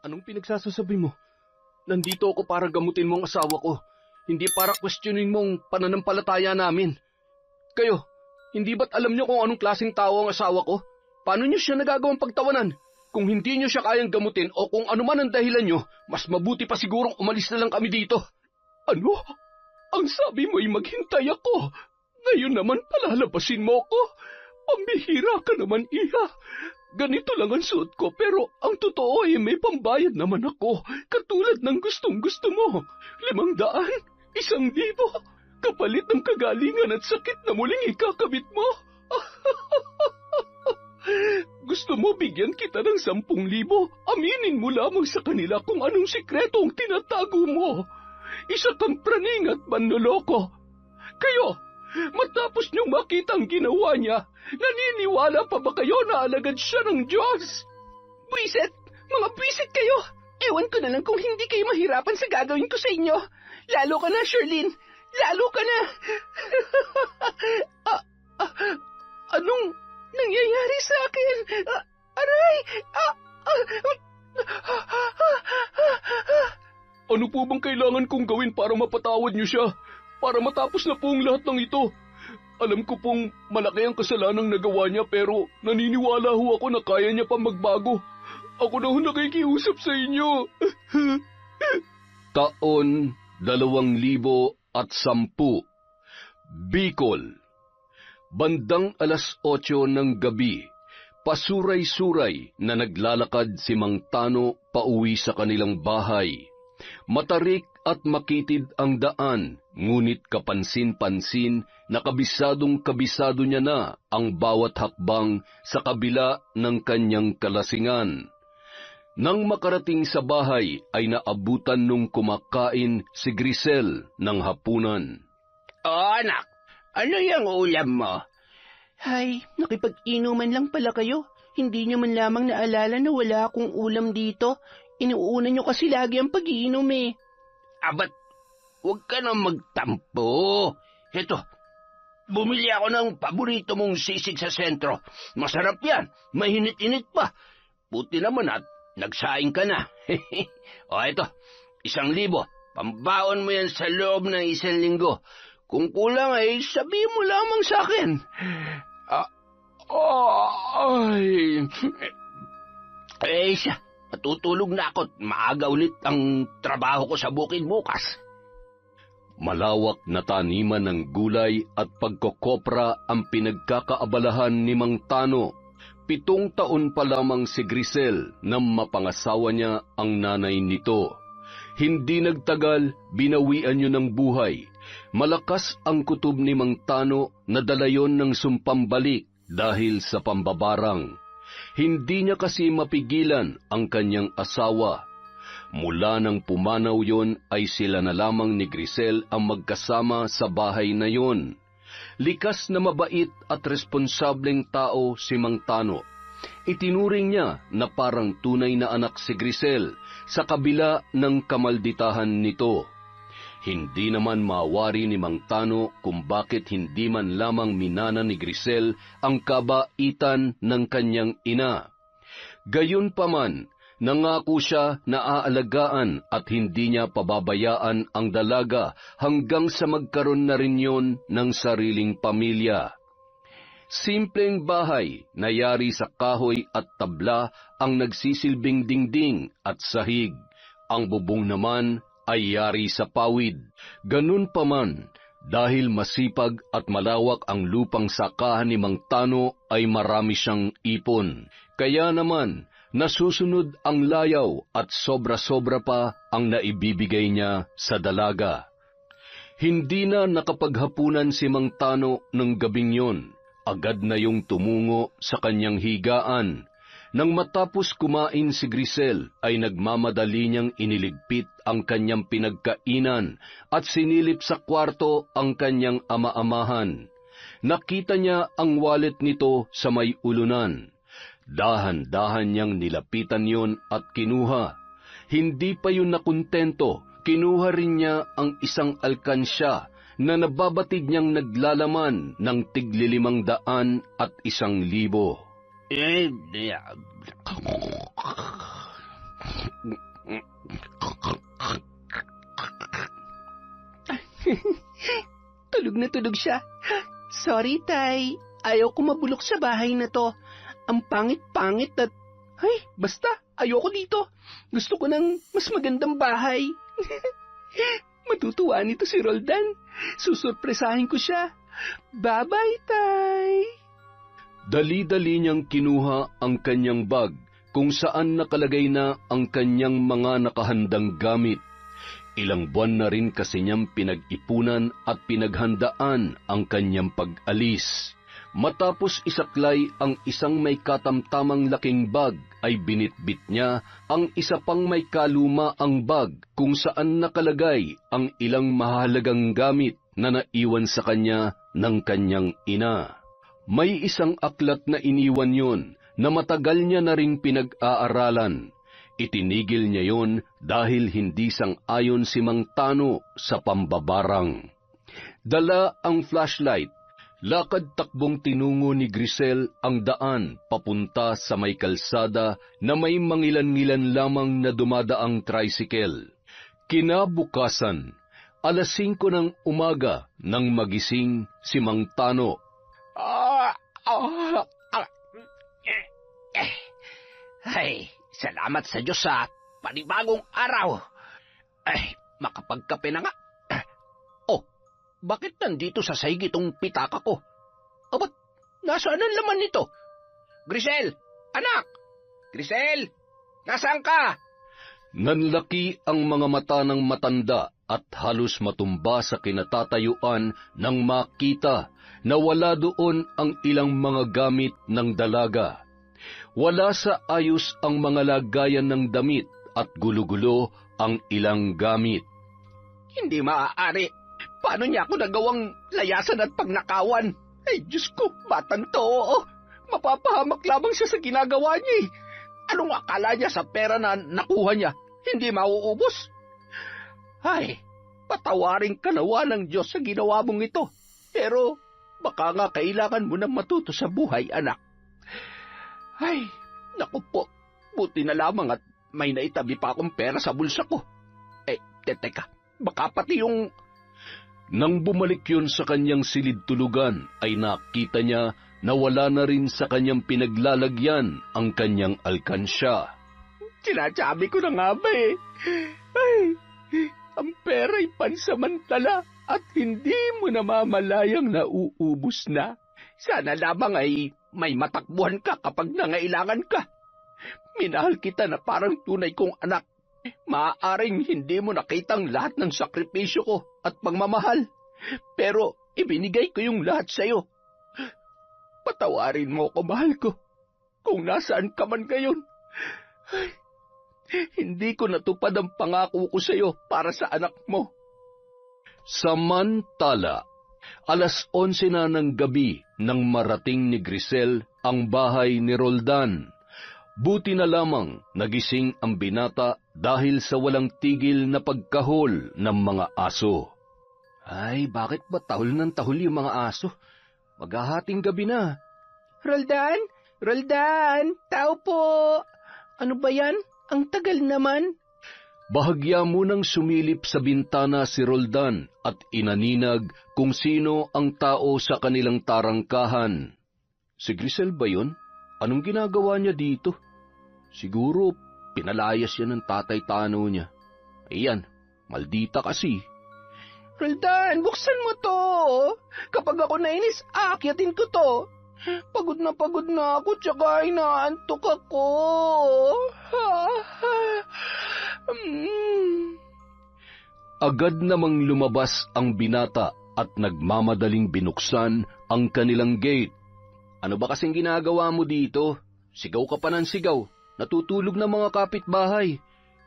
Anong pinagsasasabi mo? Nandito ako para gamutin mo ang asawa ko, hindi para questionin mo ang pananampalataya namin. Kayo, hindi ba't alam niyo kung anong klaseng tao ang asawa ko? Paano niyo siya nagagawang pagtawanan? Kung hindi niyo siya kayang gamutin o kung ano man ang dahilan niyo, mas mabuti pa sigurong umalis na lang kami dito. Ano? Ang sabi mo ay maghintay ako. Ngayon naman palalabasin mo ko. Pambihira ka naman, Iha. Ganito lang ang suot ko pero ang totoo ay may pambayad naman ako. Katulad ng gustong-gusto mo. 500, 1,000, kapalit ng kagalingan at sakit na muling ikakabit mo. Gusto mo bigyan kita ng 10,000? Aminin mo lamang sa kanila kung anong sikreto ang tinatago mo. Isa kang praning at manloloko. Kayo, matapos niyong makita ang ginawa niya, naniniwala pa ba kayo na alagad siya ng Diyos? Buisit! Mga buisit kayo! Ewan ko na lang kung hindi kayo mahirapan sa gagawin ko sa inyo. Lalo ka na, Sherlyn! Lalo ka na! Anong nangyayari sa akin? Aray! Ano po bang kailangan kong gawin para mapatawad niyo siya? Para matapos na po ang lahat ng ito? Alam ko pong malaki ang kasalanang nagawa niya pero naniniwala ho ako na kaya niya pa magbago. Ako na ho nakikiusap sa inyo. Taon 2010, Bicol. Bandang 8:00 ng gabi, pasuray-suray na naglalakad si Mang Tano pauwi sa kanilang bahay. Matarik at makitid ang daan, ngunit kapansin-pansin na kabisadong-kabisado niya na ang bawat hakbang sa kabila ng kanyang kalasingan. Nang makarating sa bahay ay naabutan nung kumakain si Grisel ng hapunan. Oh, anak, ano yung ulam mo? Hay, nakipag-inuman lang pala kayo. Hindi niyo man lamang naalala na wala akong ulam dito. Inuuna niyo kasi lagi ang pag-iinom eh. Abat, huwag ka na magtampo. Heto, bumili ako ng paborito mong sisig sa sentro. Masarap yan, mahinit-init pa. Buti naman at nagsaing ka na. O eto, 1,000. Pambaon mo yan sa loob ng 1 linggo. Kung kulang ay sabihin mo lamang sa akin. Siya, matutulog na ako't maaga ulit ang trabaho ko sa bukid bukas. Malawak na taniman ng gulay at pagkokopra ang pinagkakaabalahan ni Mang Tano. 7 taon pa lamang si Grisel nang mapangasawa niya ang nanay nito. Hindi nagtagal, binawian niyo ng buhay. Malakas ang kutob ni Mang Tano na dala yon ng sumpambalik dahil sa pambabarang. Hindi niya kasi mapigilan ang kanyang asawa. Mula nang pumanaw yon ay sila na lamang ni Grisel ang magkasama sa bahay na yon. Likas na mabait at responsableng tao si Mang Tano. Itinuring niya na parang tunay na anak si Grisel sa kabila ng kamalditahan nito. Hindi naman mawari ni Mang Tano kung bakit hindi man lamang minana ni Grisel ang kabaitan ng kanyang ina. Gayunpaman, nangako siya na aalagaan at hindi niya pababayaan ang dalaga hanggang sa magkaroon na rin yon ng sariling pamilya. Simpleng bahay na yari sa kahoy at tabla ang nagsisilbing dingding at sahig. Ang bubong naman ay yari sa pawid. Ganun pa man, dahil masipag at malawak ang lupang sakahan ni Mang Tano ay marami siyang ipon. Kaya naman, nasusunod ang layaw at sobra-sobra pa ang naibibigay niya sa dalaga. Hindi na nakapaghapunan si Mang Tano ng gabing yon. Agad na yung tumungo sa kanyang higaan. Nang matapos kumain si Grisel ay nagmamadali niyang iniligpit ang kanyang pinagkainan at sinilip sa kwarto ang kanyang ama-amahan. Nakita niya ang wallet nito sa may ulunan. Dahan-dahan niyang nilapitan yon at kinuha. Hindi pa yun nakontento, kinuha rin niya ang isang alkansya na nababatid niyang naglalaman ng tig-500 at 1,000. Tulog na tulog siya. Sorry, Tay. Ayaw ko mabulok sa bahay na to. Ang pangit-pangit at... Ay, basta, ayoko dito. Gusto ko ng mas magandang bahay. Matutuwa nito si Roldan. Susurpresahin ko siya. Bye-bye, Tay. Dali-dali niyang kinuha ang kanyang bag kung saan nakalagay na ang kanyang mga nakahandang gamit. Ilang buwan na rin kasi niyang pinag-ipunan at pinaghandaan ang kanyang pag-alis. Matapos isaklay ang isang may katamtamang laking bag, ay binitbit niya ang isa pang may kaluma ang bag kung saan nakalagay ang ilang mahalagang gamit na naiwan sa kanya ng kanyang ina. May isang aklat na iniwan yon na matagal niya na ring pinag-aaralan. Itinigil niya yon dahil hindi sang-ayon si Mang Tano sa pambabarang. Dala ang flashlight. Lakad takbong tinungo ni Grisel ang daan papunta sa may kalsada na may mangilan-ngilan lamang na dumadaang tricycle. Kinabukasan, 5:00 ng umaga nang magising si Mang Tano. Ay, salamat sa Diyos sa panibagong araw. Ay, makapagkape na nga. Bakit nandito sa saig itong pitaka ko? O ba't nasaan ang laman nito? Grisel! Anak! Grisel! Nasaan ka? Nanlaki ang mga mata ng matanda at halos matumba sa kinatatayuan nang makita na wala doon ang ilang mga gamit ng dalaga. Wala sa ayos ang mga lagayan ng damit at gulo-gulo ang ilang gamit. Hindi maaari. Paano niya ako nagawang layasan at pagnakawan? Ay, Diyos ko, batang to. Mapapahamak lamang siya sa ginagawa niya. Anong akala niya sa pera na nakuha niya? Hindi mauubos? Ay, patawarin ka nawa ng Diyos sa ginawa mong ito. Pero baka nga kailangan mo nang matuto sa buhay, anak. Ay, naku po, buti na lamang at may naitabi pa akong pera sa bulsa ko. Teka, baka pati yung... Nang bumalik yun sa kanyang silid-tulugan, ay nakita niya na wala na rin sa kanyang pinaglalagyan ang kanyang alkansya. Sinasabi ko na nga ba eh. Ay, ang pera'y pansamantala at hindi mo namamalayang nauubos na. Sana lamang ay may matakbuhan ka kapag nangailangan ka. Minahal kita na parang tunay kong anak. Maaaring hindi mo nakitang lahat ng sakripisyo ko at pagmamahal, pero ibinigay ko yung lahat sa'yo. Patawarin mo ko, mahal ko, kung nasaan ka man ngayon. Ay, hindi ko natupad ang pangako ko sa'yo para sa anak mo. Samantala, 11:00 na ng gabi nang marating ni Grisel ang bahay ni Roldan. Buti na lamang nagising ang binata dahil sa walang tigil na pagkahol ng mga aso. Ay, bakit ba tahol ng tahol yung mga aso? Maghahating gabi na. Roldan! Roldan! Tao po! Ano ba yan? Ang tagal naman. Bahagya munang sumilip sa bintana si Roldan at inaninag kung sino ang tao sa kanilang tarangkahan. Si Grisel ba yun? Anong ginagawa niya dito? Siguro pinalayas yan ng tatay Tano niya. Ayan, maldita kasi. Roldan, buksan mo to. Kapag ako nainis, aakyatin ko to. Pagod na ako, tsaka inaantok ako. Agad namang lumabas ang binata at nagmamadaling binuksan ang kanilang gate. Ano ba kasing ginagawa mo dito? Sigaw ka pa ng sigaw. Natutulog na mga kapitbahay.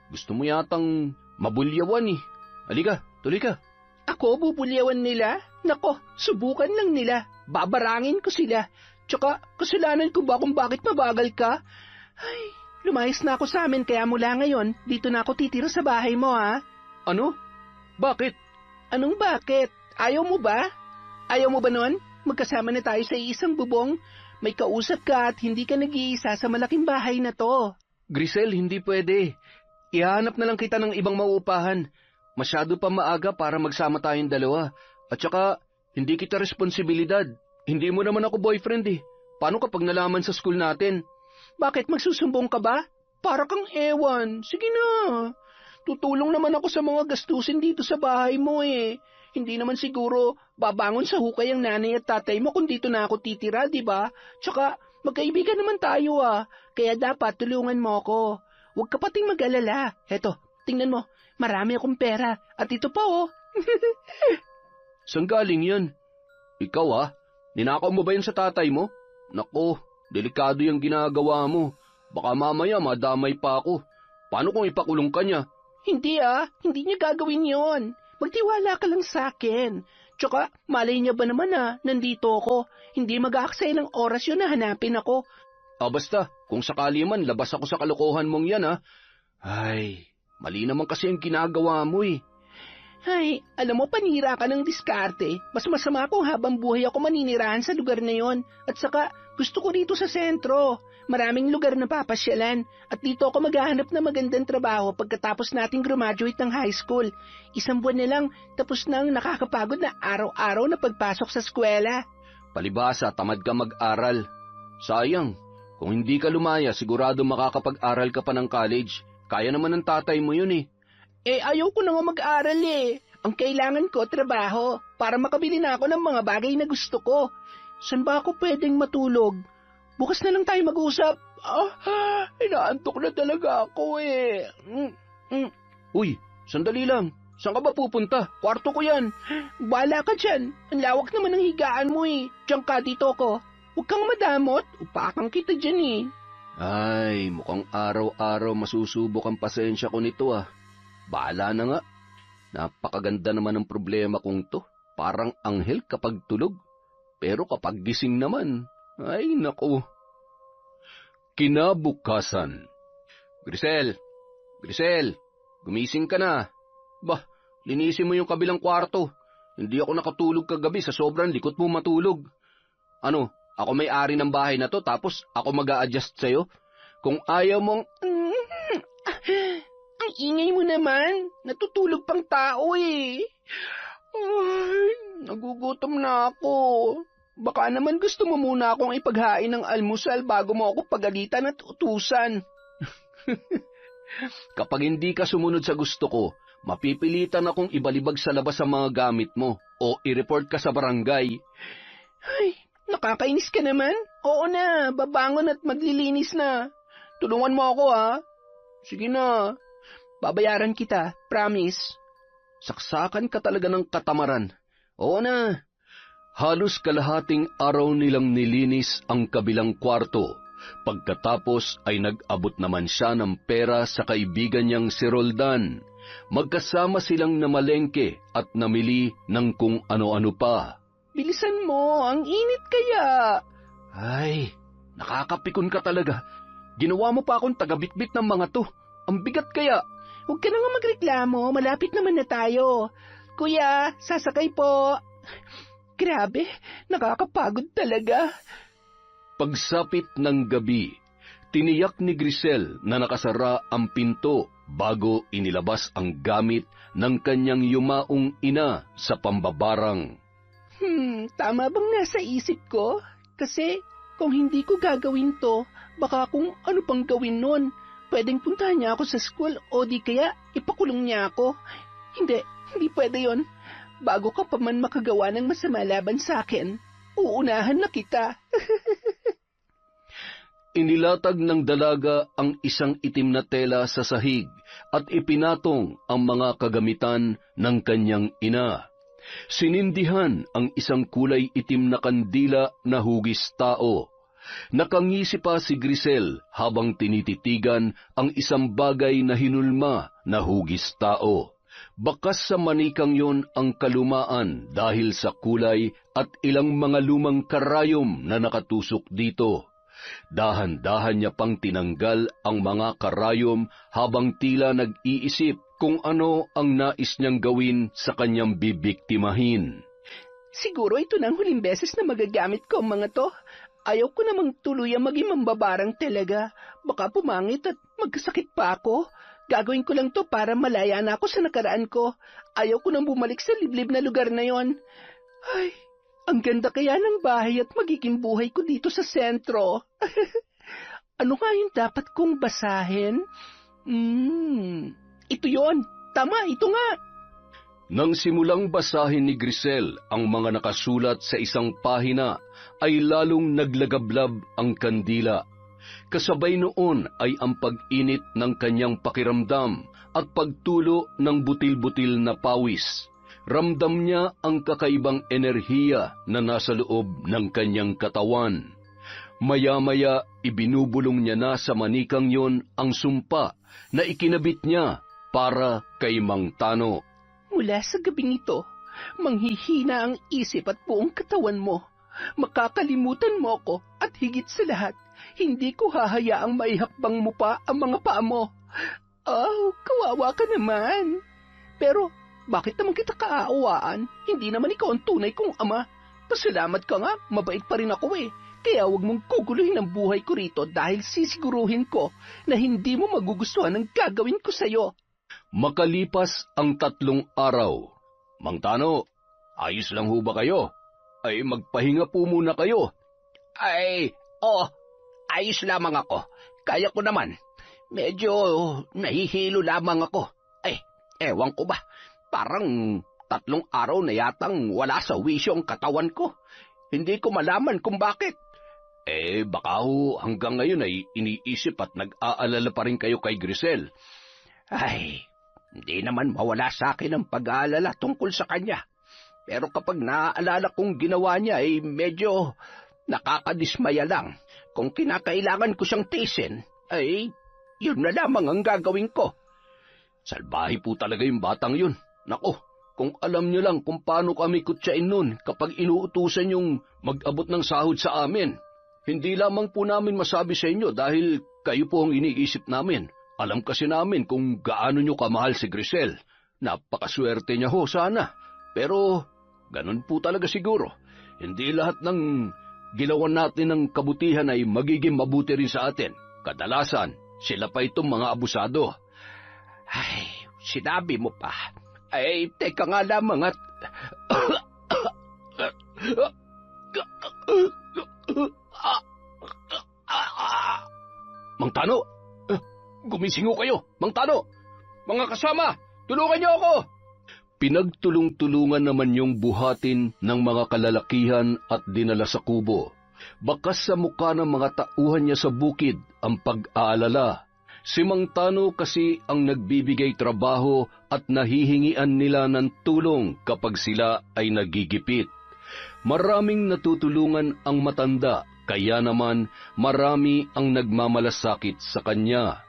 Gusto mo yatang mabulyawan eh. Halika, tuloy ka. Ako bubulyawan nila? Nako, subukan lang nila. Babarangin ko sila. Tsaka, kasalanan ko ba kung bakit mabagal ka? Ay, lumayas na ako sa amin kaya mula ngayon, dito na ako titira sa bahay mo, ha? Ano? Bakit? Anong bakit? Ayaw mo ba? Ayaw mo ba nun? Magkasama na tayo sa isang bubong. May kausap ka at hindi ka nag-iisa sa malaking bahay na to. Grisel, hindi pwede. Ihanap na lang kita ng ibang mauupahan. Masyado pa maaga para magsama tayong dalawa. At saka, hindi kita responsibilidad. Hindi mo naman ako boyfriend eh. Paano kapag nalaman sa school natin? Bakit magsusumbong ka ba? Para kang ewan. Sige na. Tutulong naman ako sa mga gastusin dito sa bahay mo eh. Hindi naman siguro babangon sa hukay ang nanay at tatay mo kung dito na ako titira, di ba? Tsaka, magkaibigan naman tayo ah. Kaya dapat tulungan mo ako. Huwag ka pating mag-alala. Heto, tingnan mo. Marami akong pera. At ito pa oh. Saan galing yan? Ikaw ninakaw mo ba yan sa tatay mo? Nako, delikado yung ginagawa mo. Baka mamaya madamay pa ako. Paano kung ipakulong ka niya? Hindi hindi niya gagawin yon. Magtiwala ka lang sa akin. Tsaka, malay niya ba naman nandito ako. Hindi mag-aaksaya ng oras yun na hanapin ako. Basta, kung sakali man labas ako sa kalokohan mong yan Ay, mali naman kasi ang ginagawa mo eh. Ay, alam mo, panira ka ng diskarte. Mas masama kung habang buhay ako maninirahan sa lugar na yon. At saka, gusto ko dito sa sentro. Maraming lugar na papasyalan. At dito ako maghahanap ng magandang trabaho pagkatapos nating graduate ng high school. 1 buwan na lang, tapos nang nakakapagod na araw-araw na pagpasok sa eskwela. Palibasa, tamad ka mag-aral. Sayang, kung hindi ka lumaya, sigurado makakapag-aral ka pa ng college. Kaya naman ng tatay mo yun eh. Ayaw ko na nga mag-aral eh. Ang kailangan ko, trabaho, para makabili na ako ng mga bagay na gusto ko. Saan ba ako pwedeng matulog? Bukas na lang tayo mag-usap. Inaantok na talaga ako eh. Uy, sandali lang. Saan ka ba pupunta? Kwarto ko yan. Bala ka dyan. Ang lawak naman ng higaan mo eh. Diyan ka, dito ko. Huwag kang madamot. Upakang kita dyan eh. Ay, mukhang araw-araw masusubok ang pasensya ko nito Bahala na nga. Napakaganda naman ng problema kong to. Parang anghel kapag tulog. Pero kapag gising naman, ay naku. Kinabukasan. Grisel, gumising ka na. Bah, linisin mo yung kabilang kwarto. Hindi ako nakatulog kagabi sa sobrang likot mo matulog. Ano, ako may-ari ng bahay na to tapos ako mag-a-adjust sa'yo? Kung ayaw mong... Ang ingay mo naman. Natutulog pang tao eh. Ay, nagugutom na ako. Baka naman gusto mo muna akong ipaghain ng almusal bago mo ako pagalitan at utusan. Kapag hindi ka sumunod sa gusto ko, mapipilitan akong ibalibag sa labas ang mga gamit mo o i-report ka sa barangay. Ay, nakakainis ka naman. Oo na, babangon at maglilinis na. Tulungan mo ako Sige na, babayaran kita, promise. Saksakan ka talaga ng katamaran. Oo na. Halos kalahating araw nilang nilinis ang kabilang kwarto. Pagkatapos ay nag-abot naman siya ng pera sa kaibigan niyang si Roldan. Magkasama silang namalengke at namili ng kung ano-ano pa. Bilisan mo, ang init kaya. Ay, nakakapikon ka talaga. Ginawa mo pa akong tagabitbit ng mga to. Ang bigat kaya. Huwag ka na nga magreklamo, malapit naman na tayo. Kuya, sasakay po. Grabe, nakakapagod talaga. Pagsapit ng gabi, tiniyak ni Grisel na nakasara ang pinto bago inilabas ang gamit ng kanyang yumaong ina sa pambabarang. Tama bang nasa isip ko? Kasi kung hindi ko gagawin to, baka kung ano pang gawin nun. Pwedeng puntahan niya ako sa school o di kaya ipakulong niya ako. Hindi pwede yon. Bago ka pa man makagawa ng masama laban sa akin, uunahan na kita. Inilatag ng dalaga ang isang itim na tela sa sahig at ipinatong ang mga kagamitan ng kanyang ina. Sinindihan ang isang kulay itim na kandila na hugis tao. Nakangisi pa si Grisel habang tinititigan ang isang bagay na hinulma na hugis tao. Bakas sa manikang yon ang kalumaan dahil sa kulay at ilang mga lumang karayom na nakatusok dito. Dahan-dahan niya pang tinanggal ang mga karayom habang tila nag-iisip kung ano ang nais niyang gawin sa kanyang bibiktimahin. Siguro ito na ang huling beses na magagamit ko ang mga to. Ayaw ko namang tuluyang maging mambabarang talaga. Baka pumangit at magkasakit pa ako. Gagawin ko lang to para malaya na ako sa nakaraan ko. Ayaw ko nang bumalik sa liblib na lugar na yon. Ay, ang ganda kaya ng bahay at magiging buhay ko dito sa sentro. Ano nga yung dapat kong basahin? Ito yon. Tama, ito nga. Nang simulang basahin ni Grisel ang mga nakasulat sa isang pahina, ay lalong naglagablab ang kandila. Kasabay noon ay ang pag-init ng kanyang pakiramdam at pagtulo ng butil-butil na pawis. Ramdam niya ang kakaibang enerhiya na nasa loob ng kanyang katawan. Maya-maya ibinubulong niya na sa manikang yon ang sumpa na ikinabit niya para kay Mang Tano. Mula sa gabing ito, manghihina ang isip at buong katawan mo. Makakalimutan mo ako at higit sa lahat, hindi ko hahayaang maihakbang mo pa ang mga paa mo. Oh, kawawa ka naman. Pero bakit naman kita kaaawaan? Hindi naman ikaw ang tunay kong ama. Pasalamat ka nga, mabait pa rin ako eh. Kaya huwag mong guguluhin ang buhay ko rito dahil sisiguruhin ko na hindi mo magugustuhan ang gagawin ko sa'yo. Makalipas ang 3 araw, Mang Tano, ayos lang ho ba kayo? Ay magpahinga po muna kayo. Ay, ayos lamang ako. Kaya ko naman. Medyo nahihilo lamang ako. Ay, ewan ko ba. Parang 3 araw na yatang wala sa wisyo ang katawan ko. Hindi ko malaman kung bakit. Baka ho hanggang ngayon ay iniisip at nag-aalala pa rin kayo kay Grisel. Ay, hindi naman mawala sa akin ang pag-aalala tungkol sa kanya. Pero kapag naaalala kong ginawa niya ay medyo nakakadismaya lang. Kung kinakailangan ko siyang tiisin, ay yun na lamang ang gagawin ko. Salbahe po talaga yung batang yun. Nako, kung alam niyo lang kung paano kami kutsain nun kapag inuutusan yung mag-abot ng sahod sa amin. Hindi lamang po namin masabi sa inyo dahil kayo po ang iniisip namin. Alam kasi namin kung gaano nyo kamahal si Grisel. Napakaswerte niya ho sana. Pero ganun po talaga siguro. Hindi lahat ng ginawa natin ng kabutihan ay magiging mabuti rin sa atin. Kadalasan, sila pa itong mga abusado. Ay, sinabi mo pa. Ay, teka nga lamang at... Mang Tano! Gumising ho kayo! Mang Tano! Mga kasama! Tulungan niyo ako! Pinagtulong-tulungan naman yung buhatin ng mga kalalakihan at dinala sa kubo. Bakas sa mukha ng mga tauhan niya sa bukid ang pag-aalala. Si Mang Tano kasi ang nagbibigay trabaho at nahihingian nila ng tulong kapag sila ay nagigipit. Maraming natutulungan ang matanda, kaya naman marami ang nagmamalasakit sa kanya.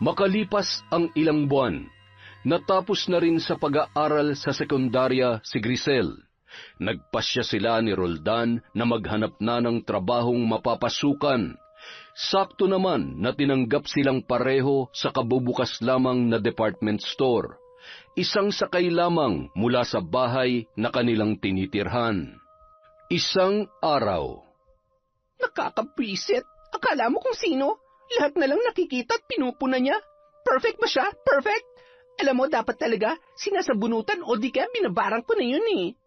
Makalipas ang ilang buwan, natapos na rin sa pag-aaral sa sekundarya si Grisel. Nagpasya sila ni Roldan na maghanap na ng trabahong mapapasukan. Sakto naman na tinanggap silang pareho sa kabubukas lamang na department store. Isang sakay lamang mula sa bahay na kanilang tinitirhan. Isang araw. Nakakabwisit. Akala mo kung sino? Lahat na lang nakikita at pinupuna niya. Perfect ba siya? Perfect? Alam mo, dapat talaga sinasabunutan o di kaya binabarang ko na yun eh.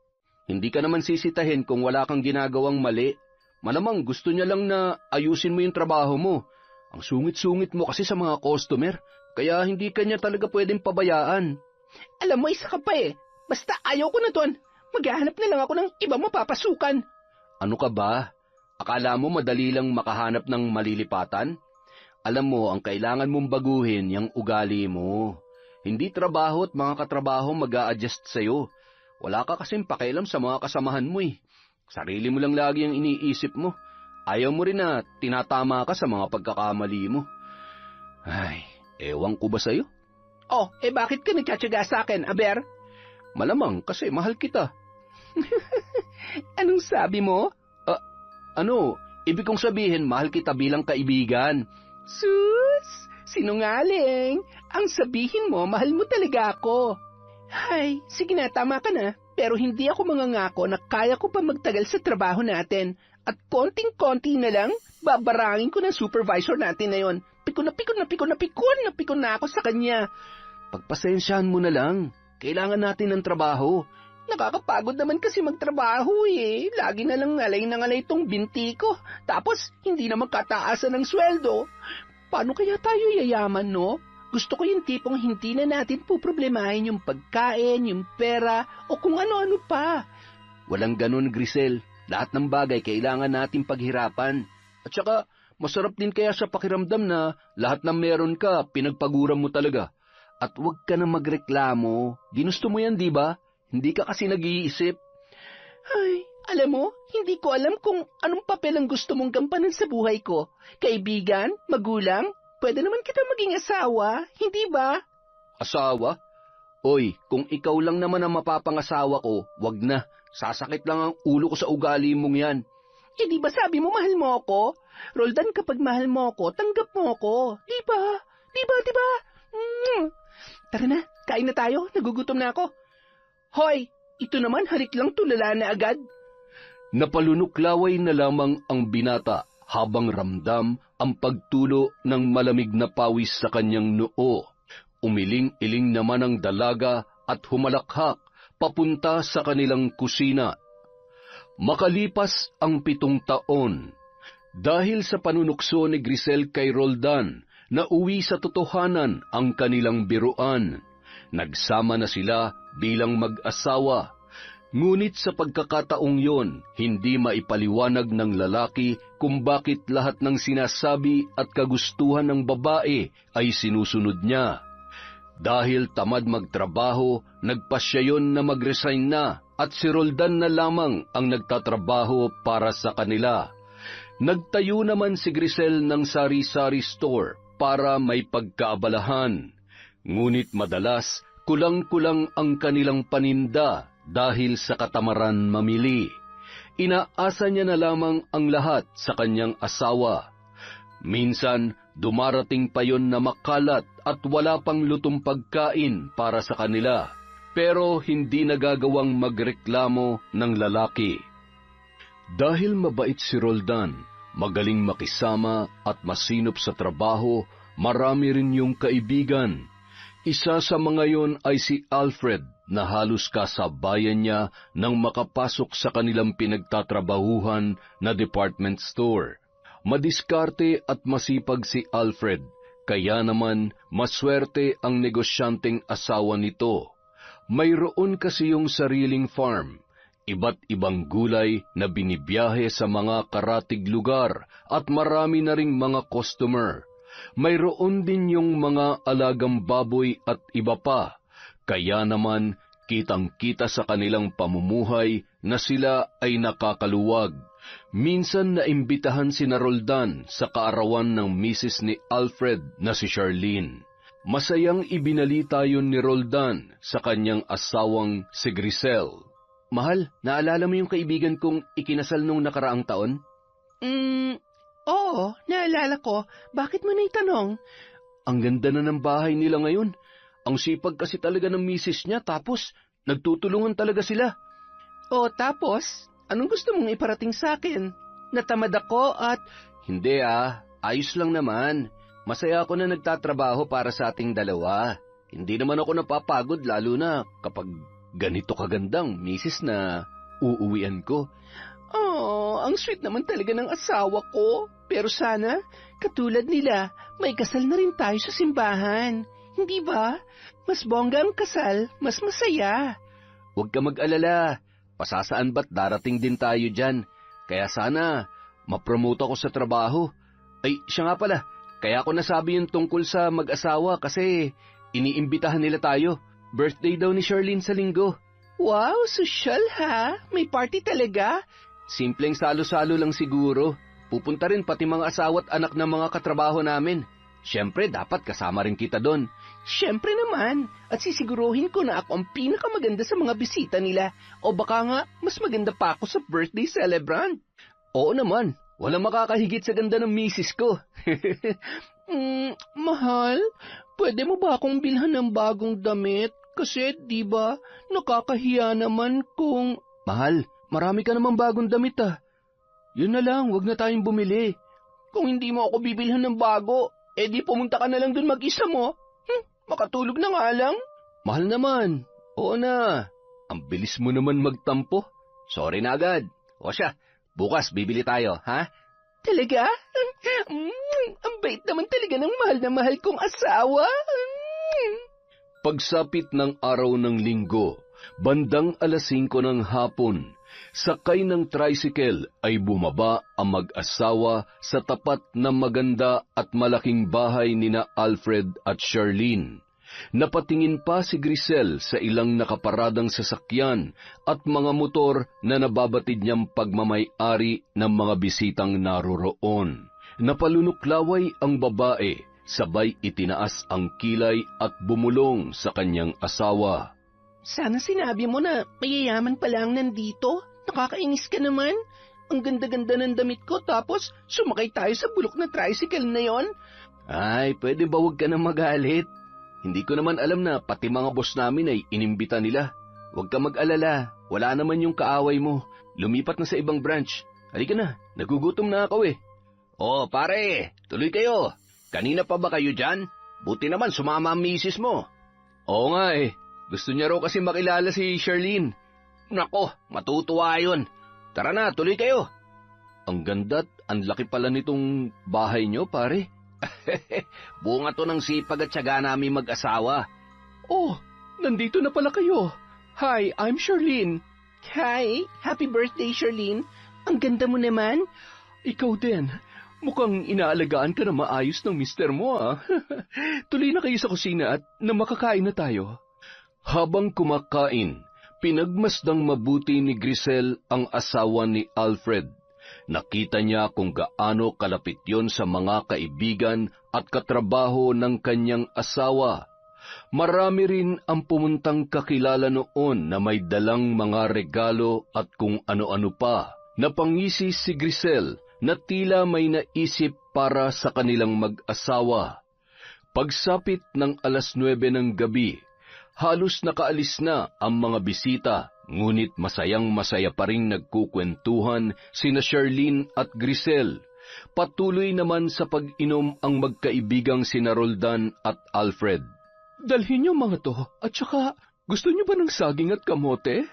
Hindi ka naman sisitahin kung wala kang ginagawang mali. Malamang gusto niya lang na ayusin mo yung trabaho mo. Ang sungit-sungit mo kasi sa mga customer, kaya hindi ka niya talaga pwedeng pabayaan. Alam mo, isa ka pa eh. Basta ayaw ko na doon. Maghahanap na lang ako ng iba mapapasukan. Ano ka ba? Akala mo madali lang makahanap ng malilipatan? Alam mo, ang kailangan mong baguhin yung ugali mo. Hindi trabaho at mga katrabaho mag-a-adjust sa'yo. Wala ka kasing pakialam sa mga kasamahan mo eh. Sarili mo lang lagi ang iniisip mo. Ayaw mo rin na tinatama ka sa mga pagkakamali mo. Ay, ewan ko ba sa'yo? Oh, bakit ka nagtsatsaga sa akin, Aber? Malamang kasi mahal kita. Anong sabi mo? Ibig kong sabihin mahal kita bilang kaibigan. Sus, sinungaling. Ang sabihin mo, mahal mo talaga ako. Hay, sige na, tama ka na. Pero hindi ako mangangako na kaya ko pa magtagal sa trabaho natin. At konting-konti na lang, babarangin ko ng supervisor natin na yon. pikon na ako sa kanya. Pagpasensyahan mo na lang. Kailangan natin ng trabaho. Nakakapagod naman kasi magtrabaho eh. Lagi na lang ngalay tong binti ko. Tapos, hindi na magkataasan ng sweldo. Paano kaya tayo yayaman, no? Gusto ko yung tipong hindi na natin poproblemahin yung pagkain, yung pera, o kung ano-ano pa. Walang ganun, Grisel. Lahat ng bagay kailangan natin paghirapan. At saka, masarap din kaya sa pakiramdam na lahat ng meron ka, pinagpaguran mo talaga. At huwag ka na magreklamo. Ginusto mo yan, di ba? Hindi ka kasi nag-iisip. Ay, alam mo, hindi ko alam kung anong papel ang gusto mong gampanan sa buhay ko. Kaibigan? Magulang? Pwede naman kita maging asawa, hindi ba? Asawa? Oy, kung ikaw lang naman ang mapapangasawa ko, wag na. Sasakit lang ang ulo ko sa ugali mong yan. Eh di ba sabi mo mahal mo ako? Roldan, kapag mahal mo ako, tanggap mo ako. Di ba? Di ba? Tara na, kain na tayo. Nagugutom na ako. Hoy, ito naman harik lang tulala na agad. Napalunuklaway na lamang ang binata habang ramdam ang pagtulo ng malamig na pawis sa kanyang noo. Umiling-iling naman ang dalaga at humalakhak papunta sa kanilang kusina. Makalipas ang 7 taon, dahil sa panunukso ni Grisel kay Roldan, nauwi sa totohanan ang kanilang biruan. Nagsama na sila bilang mag-asawa. Ngunit sa pagkakataong yon, hindi maipaliwanag ng lalaki kung bakit lahat ng sinasabi at kagustuhan ng babae ay sinusunod niya. Dahil tamad magtrabaho, nagpasya yon na mag-resign na at si Roldan na lamang ang nagtatrabaho para sa kanila. Nagtayo naman si Grisel ng sari-sari store para may pagkaabalahan. Ngunit madalas, kulang-kulang ang kanilang paninda dahil sa katamaran mamili. Inaasa niya na lamang ang lahat sa kanyang asawa. Minsan, dumarating pa yon na makalat at wala pang lutong pagkain para sa kanila, pero hindi nagagawang magreklamo ng lalaki. Dahil mabait si Roldan, magaling makisama at masinop sa trabaho, marami rin yung kaibigan. Isa sa mga yon ay si Alfred na halos kasabayan niya nang makapasok sa kanilang pinagtatrabahuhan na department store. Madiskarte at masipag si Alfred, kaya naman maswerte ang negosyanteng asawa nito. Mayroon kasi yung sariling farm, iba't ibang gulay na binibiyahe sa mga karatig lugar at marami na ring mga customer. Mayroon din yung mga alagang baboy at iba pa, kaya naman kitang-kita sa kanilang pamumuhay na sila ay nakakaluwag. Minsan naimbitahan si Roldan sa kaarawan ng misis ni Alfred na si Charlene. Masayang ibinalita yun ni Roldan sa kanyang asawang si Grisel. Mahal, naalala mo yung kaibigan kong ikinasal nung nakaraang taon? Oo, naalala ko. Bakit mo naitanong? Ang ganda na ng bahay nila ngayon. Ang sipag kasi talaga ng misis niya, tapos nagtutulungan talaga sila. O tapos, anong gusto mong iparating sa akin? Natamad ako at... Hindi ayos lang naman. Masaya ako na nagtatrabaho para sa ating dalawa. Hindi naman ako napapagod lalo na kapag ganito kagandang misis na uuwian ko. Oh, ang sweet naman talaga ng asawa ko. Pero sana, katulad nila, may kasal na rin tayo sa simbahan. Hindi ba? Mas bongga ang kasal, mas masaya. Huwag ka mag-alala. Pasasaan ba't darating din tayo dyan. Kaya sana, mapromote ako sa trabaho. Ay, siya nga pala. Kaya ako nasabi yung tungkol sa mag-asawa kasi iniimbitahan nila tayo. Birthday daw ni Charlene sa linggo. Wow, sosyal ha? May party talaga? Simpleng salo-salo lang siguro. Pupunta rin pati mga asawa at anak ng mga katrabaho namin. Siyempre, dapat kasama rin kita doon. Siyempre naman. At sisiguruhin ko na ako ang pinakamaganda sa mga bisita nila. O baka nga, mas maganda pa ako sa birthday celebrant. Oo naman. Walang makakahigit sa ganda ng misis ko. Mahal, pwede mo ba akong bilhan ng bagong damit? Kasi, di ba, nakakahiya naman kung... Mahal, marami ka namang bagong damit. Yun na lang, wag na tayong bumili. Kung hindi mo ako bibilhan ng bago, Eh di pumunta ka na lang dun mag-isa mo. Makatulog na nga lang. Mahal naman. Oo na. Ang bilis mo naman magtampo. Sorry na agad. O siya, bukas bibili tayo, ha? Talaga? Ang bait naman talaga ng mahal na mahal kong asawa. Pagsapit ng araw ng linggo, bandang 5:00 ng hapon, sakay ng tricycle ay bumaba ang mag-asawa sa tapat na maganda at malaking bahay nina Alfred at Charlene. Napatingin pa si Grisel sa ilang nakaparadang sasakyan at mga motor na nababatid niyang pagmamay-ari ng mga bisitang naroroon. Napalunuklaway ang babae, sabay itinaas ang kilay at bumulong sa kanyang asawa. Sana sinabi mo na mayayaman pa lang nandito. Nakakainis ka naman. Ang ganda-ganda ng damit ko tapos sumakay tayo sa bulok na tricycle na yon. Ay, pwede ba huwag ka na magalit? Hindi ko naman alam na pati mga boss namin ay inimbita nila. Huwag ka mag-alala, wala naman yung kaaway mo. Lumipat na sa ibang branch. Halika na, nagugutom na ako eh. Oh, pare, tuloy kayo. Kanina pa ba kayo dyan? Buti naman sumama ang misis mo. Oo nga eh, gusto niya raw kasi makilala si Charlene. Nako, matutuwa yun. Tara na, tuloy kayo. Ang ganda't ang laki pala nitong bahay niyo, pare. Bunga to ng sipag at tiyaga namin mag-asawa. Oh, nandito na pala kayo. Hi, I'm Charlene. Hi, happy birthday, Charlene. Ang ganda mo naman. Ikaw din. Mukhang inaalagaan ka na maayos ng mister mo, ah. Tuloy na kayo sa kusina at na makakain na tayo. Habang kumakain, pinagmasdang mabuti ni Grisel ang asawa ni Alfred. Nakita niya kung gaano kalapit yon sa mga kaibigan at katrabaho ng kanyang asawa. Marami rin ang pumuntang kakilala noon na may dalang mga regalo at kung ano-ano pa. Napangisi si Grisel na tila may naisip para sa kanilang mag-asawa. Pagsapit ng 9:00 ng gabi, halos nakaalis na ang mga bisita, ngunit masayang-masaya pa rin nagkukwentuhan sina Charlene at Grisel. Patuloy naman sa pag-inom ang magkaibigang sina Roldan at Alfred. Dalhin niyo mga to, at saka gusto niyo ba ng saging at kamote?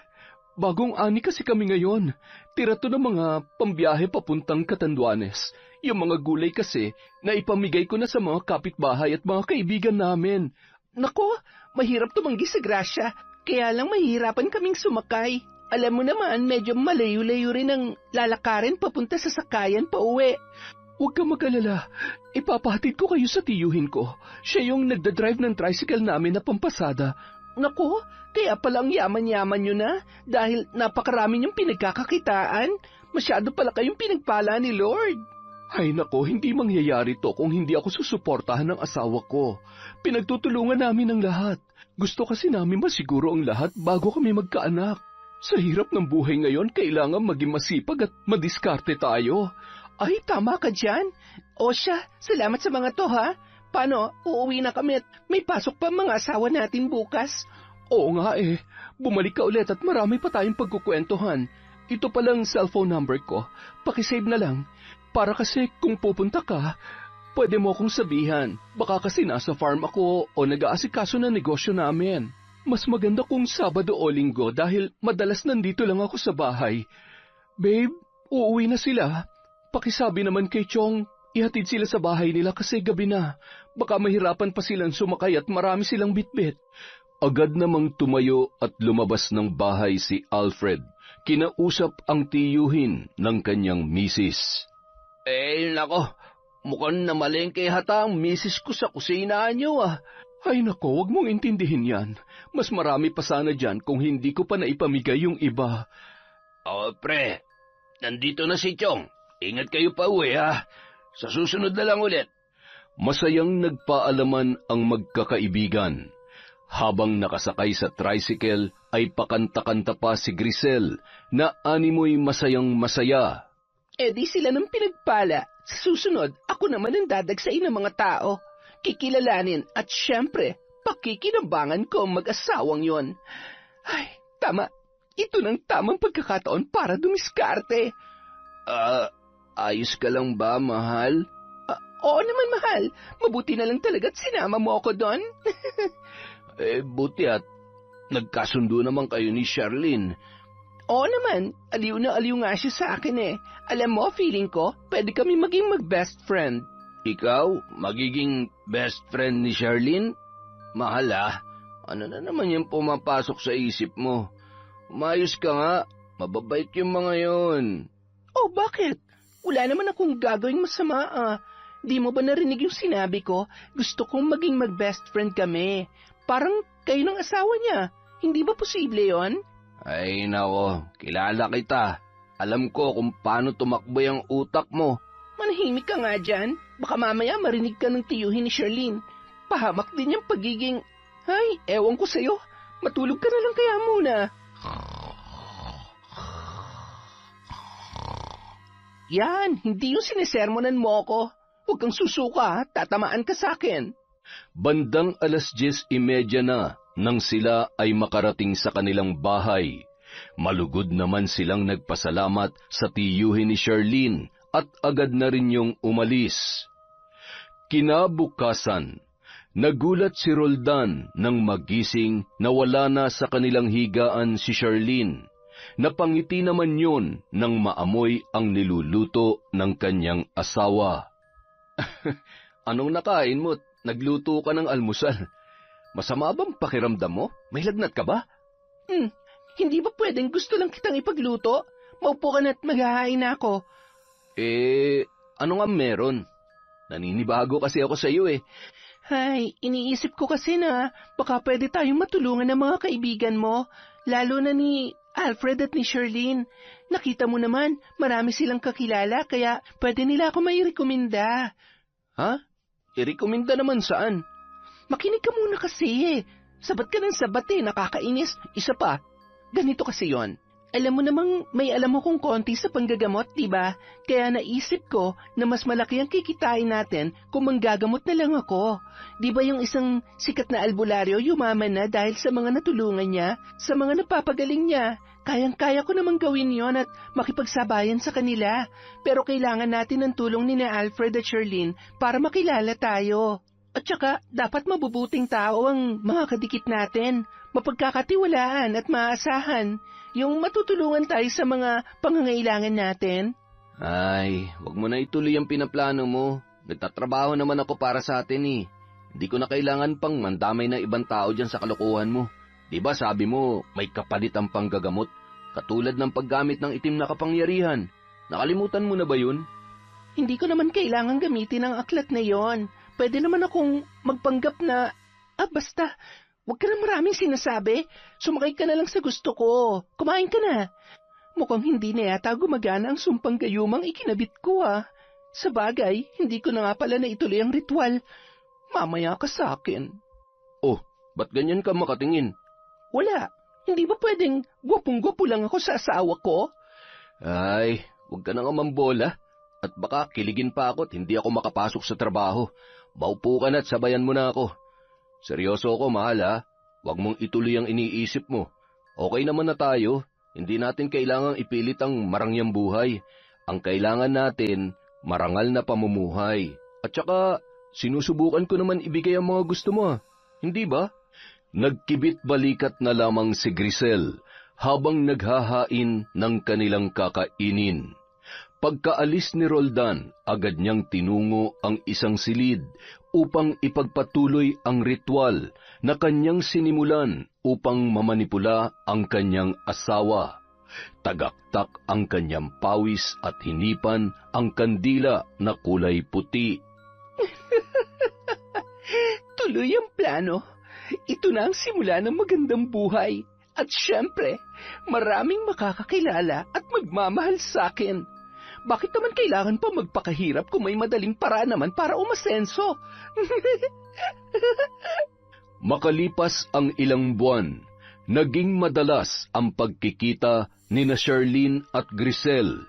Bagong ani kasi kami ngayon. Tira to ng mga pambiyahe papuntang Catanduanes. Yung mga gulay kasi, naipamigay ko na sa mga kapitbahay at mga kaibigan namin. Nako, mahirap tumanggi sa grasya, kaya lang mahihirapan kaming sumakay. Alam mo naman, medyo malayo-layo rin ang lalakarin papunta sa sakayan pa uwi. Huwag ka mag-alala, ipapahatid ko kayo sa tiyuhin ko. Siya yung nagdadrive ng tricycle namin na pampasada. Nako, kaya palang yaman-yaman nyo na dahil napakarami niyong pinagkakakitaan. Masyado pala kayong pinagpala ni Lord. Ay nako, hindi mangyayari to kung hindi ako susuportahan ng asawa ko. Pinagtutulungan namin ang lahat. Gusto kasi namin masiguro ang lahat bago kami magkaanak. Sa hirap ng buhay ngayon, kailangan maging masipag at madiskarte tayo. Ay, tama ka dyan. O siya, salamat sa mga to ha. Paano, uuwi na kami at may pasok pa mga asawa natin bukas? Oo nga eh, bumalik ka ulit at marami pa tayong pagkukwentuhan. Ito palang cellphone number ko, pakisave na lang. Para kasi kung pupunta ka, pwede mo akong sabihan. Baka kasi nasa farm ako o nag-aasikaso na negosyo namin. Mas maganda kung Sabado o Linggo dahil madalas nandito lang ako sa bahay. Babe, uuwi na sila. Pakisabi naman kay Chong, ihatid sila sa bahay nila kasi gabi na. Baka mahirapan pa silang sumakay at marami silang bitbit. Agad namang tumayo at lumabas ng bahay si Alfred. Kinausap ang tiyuhin ng kanyang misis. Nako, mukhang namalengke hata ang misis ko sa kusina niyo ah. Ay nako, wag mong intindihin yan. Mas marami pa sana dyan kung hindi ko pa naipamigay yung iba. Oh, pre, nandito na si Chong. Ingat kayo pa uwi ha. Sa susunod na lang ulit. Masayang nagpaalaman ang magkakaibigan. Habang nakasakay sa tricycle ay pakanta-kanta pa si Grisel na animoy masayang-masaya. Di sila nang pinagpala. Sa susunod, ako naman ang dadagsain ng mga tao. Kikilalanin at syempre, pakikinabangan ko ang mag-asawang yon. Ay, tama. Ito nang tamang pagkakataon para dumiskarte. Ayos ka lang ba, mahal? Oo naman, mahal. Mabuti na lang talaga't sinama mo ako doon. Buti at nagkasundo naman kayo ni Charlene. Oo naman, aliw na aliw nga siya sa akin eh. Alam mo, feeling ko, pwede kami maging mag-best friend. Ikaw, magiging best friend ni Charlene? Mahal ah, ano na naman yung pumapasok sa isip mo? Umayos ka nga, mababait yung mga yon. Oh, bakit? Wala naman akong gagawing masama ah. Di mo ba narinig yung sinabi ko? Gusto kong maging mag-best friend kami. Parang kayo ng asawa niya. Hindi ba posible yon? Ay nako, kilala kita. Alam ko kung paano tumakbo yung utak mo. Manahimik ka nga dyan. Baka mamaya marinig ka ng tiyuhin ni Charlene. Pahamak din yung pagiging... Ay, ewan ko sa'yo. Matulog ka na lang kaya muna. Yan, hindi yung sinesermonan mo ako. Huwag kang susuka, tatamaan ka sa akin. Bandang 10:30 na nang sila ay makarating sa kanilang bahay. Malugod naman silang nagpasalamat sa tiyuhin ni Charlene at agad na rin yung umalis. Kinabukasan, nagulat si Roldan nang magising na wala na sa kanilang higaan si Charlene. Napangiti naman yun nang maamoy ang niluluto ng kanyang asawa. Anong nakain mo? Nagluto ka ng almusal. Masama bang pakiramdam mo? May lagnat ka ba? Hindi ba pwedeng gusto lang kitang ipagluto? Maupo ka na't maghahain na ako. Ano nga meron? Naninibago kasi ako sa iyo eh. Ay, iniisip ko kasi na baka pwede tayong matulungan ng mga kaibigan mo, lalo na ni Alfred at ni Charlene. Nakita mo naman, marami silang kakilala kaya pwede nila ako may rekomenda. Ha? I-rekomenda naman saan? Makinig ka muna kasi. Sabat ka ng sabat eh, nakakainis. Isa pa, ganito kasi yon. Alam mo namang may alam mo kung konti sa panggagamot, di ba? Kaya naisip ko na mas malaki ang kikitain natin kung manggagamot na lang ako. Di ba yung isang sikat na albularyo yumaman na dahil sa mga natulungan niya, sa mga napapagaling niya? Kayang-kaya ko namang gawin yon at makipagsabayan sa kanila. Pero kailangan natin ng tulong ni na Alfred at Charlene para makilala tayo. At saka, dapat mabubuting tao ang mga kadikit natin, mapagkakatiwalaan at maasahan. Yung matutulungan tayo sa mga pangangailangan natin. Ay, wag mo na ituloy ang pinaplano mo. Nagtatrabaho naman ako para sa atin eh. Hindi ko na kailangan pang mandamay ng ibang tao dyan sa kalokohan mo. Diba sabi mo, may kapalit ang panggagamot? Katulad ng paggamit ng itim na kapangyarihan. Nakalimutan mo na ba yun? Hindi ko naman kailangan gamitin ang aklat na yon. Pwede naman akong magpanggap na... basta... Huwag ka na maraming sinasabi. Sumakay ka na lang sa gusto ko. Kumain ka na. Mukhang hindi na yata gumagana ang sumpang gayumang ikinabit ko ah. Sa bagay, hindi ko na nga pala naituloy ang ritual. Mamaya ka sa akin. Oh, ba't ganyan ka makatingin? Wala. Hindi ba pwedeng gwapong-gwapo lang ako sa asawa ko? Ay, huwag ka na nga mambola. At baka kiligin pa ako at hindi ako makapasok sa trabaho. Maupo ka na at sabayan mo na ako. Seryoso ako, mahal ha. Huwag mong ituloy ang iniisip mo. Okay naman na tayo. Hindi natin kailangang ipilit ang marangyang buhay. Ang kailangan natin, marangal na pamumuhay. At saka, sinusubukan ko naman ibigay ang mga gusto mo. Hindi ba? Nagkibit balikat na lamang si Grisel habang naghahain ng kanilang kakainin. Pagkaalis ni Roldan, agad niyang tinungo ang isang silid upang ipagpatuloy ang ritual na kanyang sinimulan upang mamanipula ang kanyang asawa. Tagaktak ang kanyang pawis at hinipan ang kandila na kulay puti. Tuloy ang plano. Ito na ang simula ng magandang buhay. At syempre, maraming makakakilala at magmamahal sa akin. Bakit naman kailangan pa magpakahirap kung may madaling paraan naman para umasenso? Makalipas ang ilang buwan, naging madalas ang pagkikita ni na Charlene at Grisel.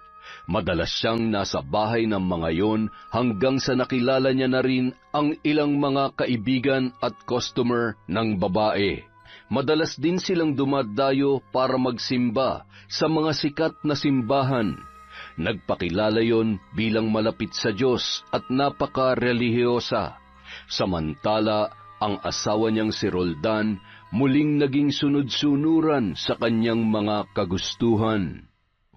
Madalas siyang nasa bahay ng mga yon hanggang sa nakilala niya na rin ang ilang mga kaibigan at customer ng babae. Madalas din silang dumadayo para magsimba sa mga sikat na simbahan. Nagpakilala yon bilang malapit sa Diyos at napaka-relihiyosa. Samantala, ang asawa niyang si Roldan muling naging sunod-sunuran sa kanyang mga kagustuhan.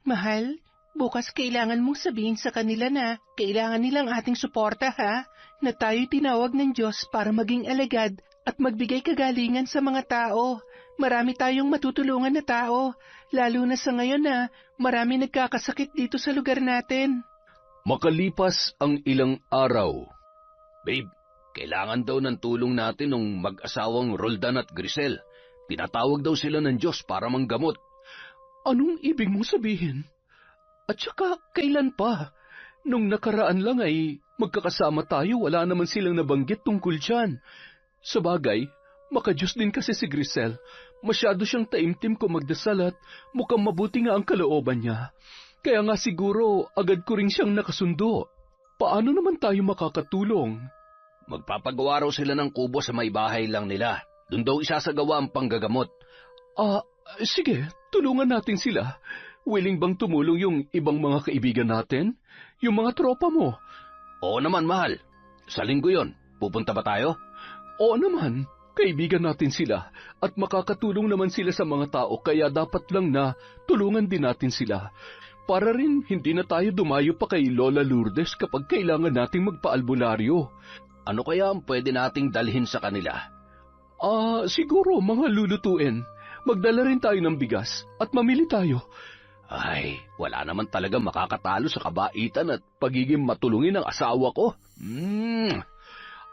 Mahal, bukas kailangan mong sabihin sa kanila na kailangan nilang ating suporta, ha? Na tayo'y tinawag ng Diyos para maging alagad at magbigay kagalingan sa mga tao. Marami tayong matutulungan na tao, lalo na sa ngayon na marami nagkakasakit dito sa lugar natin. Makalipas ang ilang araw, Babe, kailangan daw ng tulong natin ng mag-asawang Roldan at Grisel. Tinatawag daw sila ng Diyos para manggamot. Anong ibig mong sabihin? At saka, kailan pa? Nung nakaraan lang ay magkakasama tayo, wala naman silang nabanggit tungkol dyan. Sa bagay, maka-Diyos din kasi si Grisel. Masyado siyang taimtim kung magdasal at mukhang mabuti nga ang kalooban niya. Kaya nga siguro agad ko rin siyang nakasundo. Paano naman tayo makakatulong? Magpapagawa raw sila ng kubo sa may bahay lang nila. Doon daw isasagawa ang panggagamot. Sige, tulungan natin sila. Willing bang tumulong yung ibang mga kaibigan natin? Yung mga tropa mo? Oo naman, mahal. Sa linggo yon, pupunta ba tayo? Oo naman, kaibigan natin sila at makakatulong naman sila sa mga tao kaya dapat lang na tulungan din natin sila. Para rin hindi na tayo dumayo pa kay Lola Lourdes kapag kailangan nating magpaalbularyo. Ano kaya ang pwede nating dalhin sa kanila? Siguro mga lulutuin. Magdala rin tayo ng bigas at mamili tayo. Ay, wala naman talaga makakatalo sa kabaitan at pagiging matulungin ng asawa ko.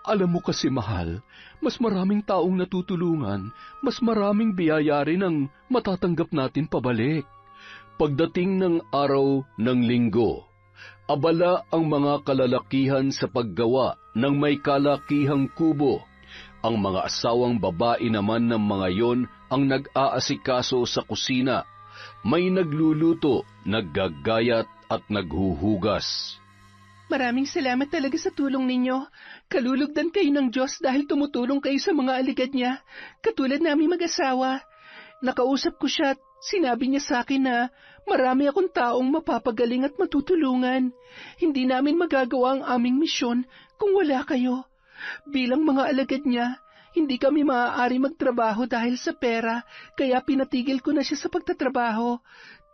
Alam mo kasi, mahal, mas maraming taong natutulungan, mas maraming biyaya rin ang matatanggap natin pabalik. Pagdating ng araw ng linggo, abala ang mga kalalakihan sa paggawa ng may kalakihang kubo. Ang mga asawang babae naman ng mga yon ang nag-aasikaso sa kusina. May nagluluto, naggagayat at naghuhugas. Maraming salamat talaga sa tulong ninyo. Kalulugdan kayo ng Diyos dahil tumutulong kayo sa mga alagad niya, katulad namin mag-asawa. Nakausap ko siya at sinabi niya sa akin na marami akong taong mapapagaling at matutulungan. Hindi namin magagawa ang aming misyon kung wala kayo. Bilang mga alagad niya, hindi kami maaari magtrabaho dahil sa pera, kaya pinatigil ko na siya sa pagtatrabaho.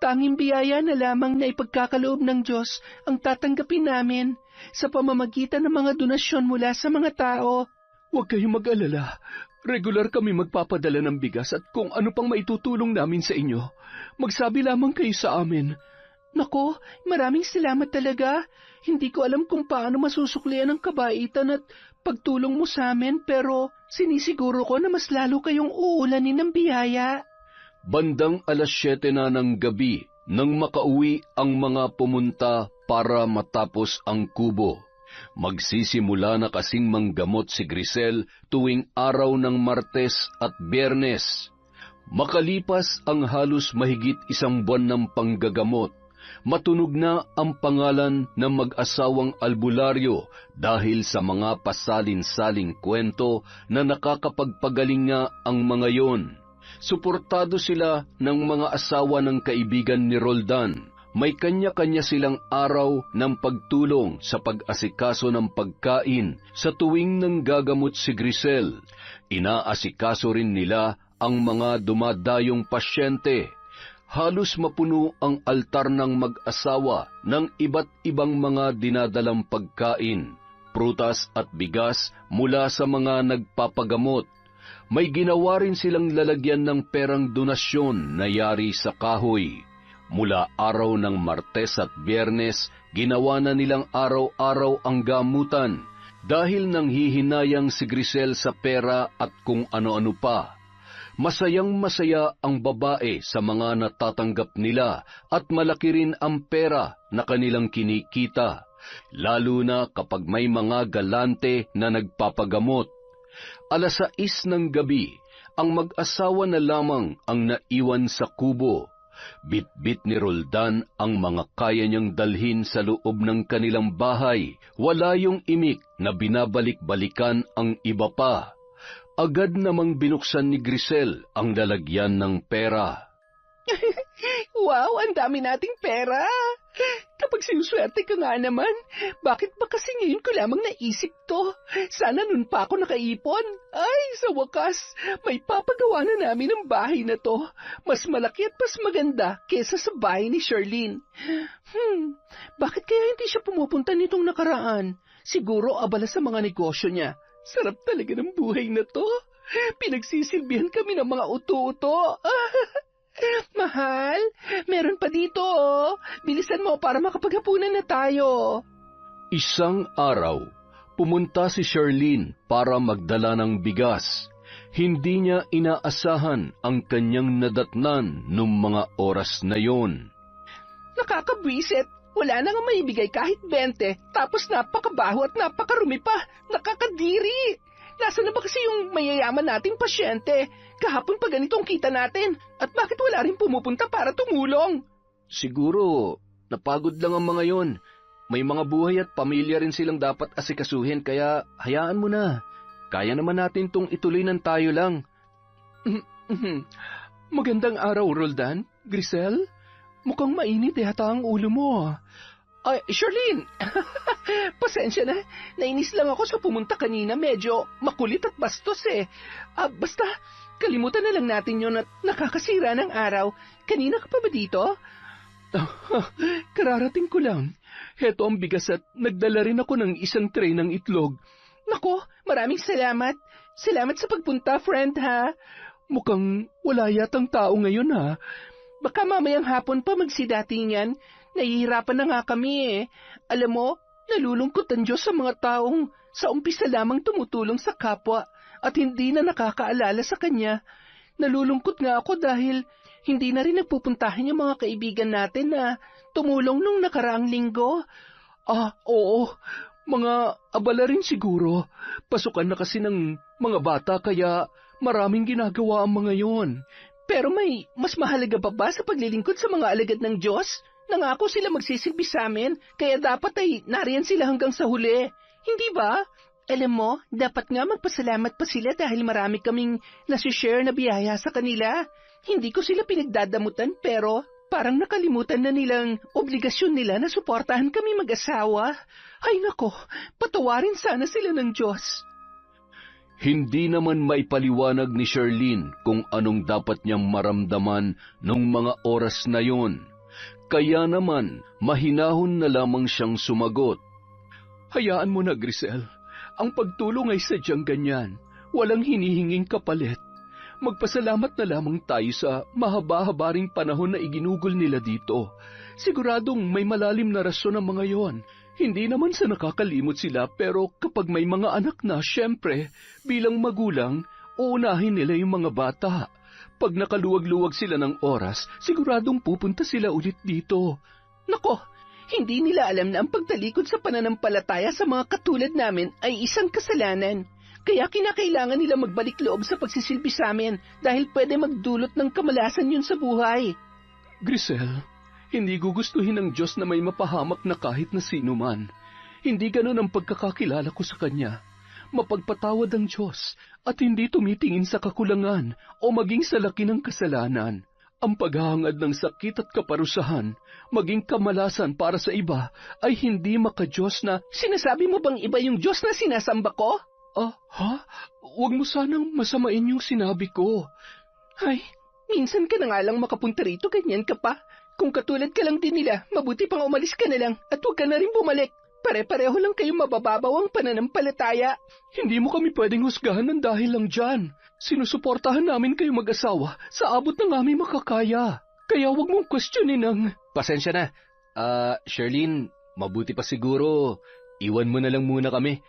Tanging biyaya na lamang na ipagkakaloob ng Diyos ang tatanggapin namin sa pamamagitan ng mga donasyon mula sa mga tao. Huwag kayong mag-alala. Regular kami magpapadala ng bigas at kung ano pang maitutulong namin sa inyo. Magsabi lamang kayo sa amin. Nako, maraming salamat talaga. Hindi ko alam kung paano masusuklian ang kabaitan at pagtulong mo sa amin, pero sinisiguro ko na mas lalo kayong uulanin ng biyaya. Bandang 7:00 na ng gabi nang makauwi ang mga pumunta para matapos ang kubo. Magsisimula na kasing manggamot si Grisel tuwing araw ng Martes at Biyernes. Makalipas ang halos mahigit 1 buwan ng panggagamot, matunog na ang pangalan ng mag-asawang albularyo dahil sa mga pasalin-saling kwento na nakakapagpagaling nga ang mga yon. Suportado sila ng mga asawa ng kaibigan ni Roldan. May kanya-kanya silang araw ng pagtulong sa pag-asikaso ng pagkain sa tuwing nanggagamot si Grisel. Inaasikaso rin nila ang mga dumadayong pasyente. Halos mapuno ang altar ng mag-asawa ng iba't ibang mga dinadalang pagkain, prutas at bigas mula sa mga nagpapagamot. May ginawa rin silang lalagyan ng perang donasyon na yari sa kahoy. Mula araw ng Martes at Biyernes, ginawa na nilang araw-araw ang gamutan dahil nanghihinayang si Grisel sa pera at kung ano-ano pa. Masayang-masaya ang babae sa mga natatanggap nila at malaki rin ang pera na kanilang kinikita, lalo na kapag may mga galante na nagpapagamot. 6:00 ng gabi, ang mag-asawa na lamang ang naiwan sa kubo. Bit-bit ni Roldan ang mga kaya niyang dalhin sa loob ng kanilang bahay. Wala yung imik na binabalik-balikan ang iba pa. Agad namang binuksan ni Grisel ang lalagyan ng pera. Wow, ang dami nating pera! Kapag sinuswerte ka nga naman, bakit ba kasi ngayon ko lamang naisip to? Sana nun pa ako nakaipon. Ay, sa wakas, may papagawa na namin ang bahay na to. Mas malaki at mas maganda kesa sa bahay ni Charlene. Bakit kaya hindi siya pumupunta nitong nakaraan? Siguro abala sa mga negosyo niya. Sarap talaga ng buhay na to. Pinagsisilbihan kami ng mga uto-uto. Mahal, meron pa dito oh. Bilisan mo para makapaghapunan na tayo. Isang araw, pumunta si Charlene para magdala ng bigas. Hindi niya inaasahan ang kanyang nadatnan nung mga oras na yon. Nakakabwisit. Wala na nga maibigay kahit 20, tapos napakabaho at napakarumi pa. Nakakadiri. Nasaan na ba kasi yung mayayaman nating pasyente? Kahapon pa ganitong kita natin. At bakit wala rin pumupunta para tumulong? Siguro, napagod lang ang mga yon. May mga buhay at pamilya rin silang dapat asikasuhin, kaya hayaan mo na. Kaya naman natin tong ituloy ng tayo lang. Magandang araw, Roldan. Grisel? Mukhang mainit yata ang ulo mo. Ay, Charlene! Pasensya na. Nainis lang ako sa pumunta kanina. Medyo makulit at bastos eh. Basta, kalimutan na lang natin yun at nakakasira ng araw. Kanina ka pa ba dito? Kararating ko lang. Heto ang bigas at nagdala rin ako ng isang tray ng itlog. Nako, maraming salamat. Salamat sa pagpunta, friend, ha? Mukhang wala yatang tao ngayon, ha? Baka mamayang hapon pa magsidatingan. Nahihirapan na nga kami eh. Alam mo, nalulungkot ang Diyos sa mga taong sa umpisa lamang tumutulong sa kapwa at hindi na nakakaalala sa Kanya. Nalulungkot nga ako dahil hindi na rin nagpupuntahan yung mga kaibigan natin na tumulong nung nakaraang linggo. Oo, mga abala rin siguro. Pasukan na kasi ng mga bata kaya maraming ginagawa ang mga yon. Pero may mas mahalaga pa ba sa paglilingkod sa mga alagad ng Diyos? Nangako sila magsisilbi sa amin, kaya dapat ay nariyan sila hanggang sa huli. Hindi ba? Alam mo, dapat nga magpasalamat pa sila dahil marami kaming nasi-share na biyaya sa kanila. Hindi ko sila pinagdadamutan pero parang nakalimutan na nilang obligasyon nila na suportahan kami mag-asawa. Ay nako, patawarin sana sila ng Diyos. Hindi naman maipaliwanag ni Charlene kung anong dapat niyang maramdaman nung mga oras na yon. Kaya naman, mahinahon na lamang siyang sumagot. Hayaan mo na, Grisel. Ang pagtulong ay sadyang ganyan. Walang hinihinging kapalit. Magpasalamat na lamang tayo sa mahaba-haba ring panahon na iginugol nila dito. Siguradong may malalim na rason ang mga yon. Hindi naman sa nakakalimot sila pero kapag may mga anak na, syempre, bilang magulang, uunahin nila yung mga bata. Pag nakaluwag-luwag sila ng oras, siguradong pupunta sila ulit dito. Nako, hindi nila alam na ang pagtalikod sa pananampalataya sa mga katulad namin ay isang kasalanan. Kaya kinakailangan nila magbalik loob sa pagsisilbi sa amin dahil pwede magdulot ng kamalasan yun sa buhay. Grisel, hindi gugustuhin ng Diyos na may mapahamak na kahit na sino man. Hindi ganun ang pagkakakilala ko sa Kanya. Mapagpatawad ang Diyos at hindi tumitingin sa kakulangan o maging sa laki ng kasalanan. Ang paghahangad ng sakit at kaparusahan, maging kamalasan para sa iba, ay hindi makadiyos na... Sinasabi mo bang iba yung Diyos na sinasamba ko? Huwag mo sanang masamain yung sinabi ko. Ay, minsan ka na nga lang makapunta rito, ganyan ka pa. Kung katulad ka lang din nila, mabuti pang umalis ka na lang at huwag ka na rin bumalik. Pare-pareho lang kayong mabababaw ang pananampalataya. Hindi mo kami pwedeng husgahan ng dahil lang dyan. Sinusuportahan namin kayo mag-asawa sa abot ng aming makakaya. Kaya huwag mong questionin ang... Pasensya na. Charlene, mabuti pa siguro. Iwan mo na lang muna kami.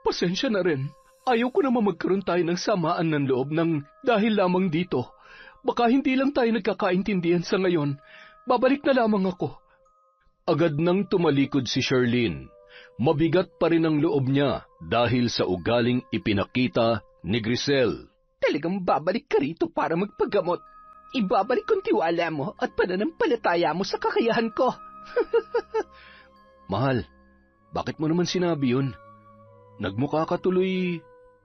Pasensya na rin. Ayaw ko naman magkaroon tayo ng samaan ng loob ng dahil lamang dito. Baka hindi lang tayo nagkakaintindihan sa ngayon. Babalik na lamang ako. Agad nang tumalikod si Charlene. Mabigat pa rin ang loob niya dahil sa ugaling ipinakita ni Grisel. Talagang babalik ka rito para magpagamot. Ibabalik kong tiwala mo at pananampalataya mo sa kakayahan ko. Mahal, bakit mo naman sinabi yun? Nagmukha ka tuloy...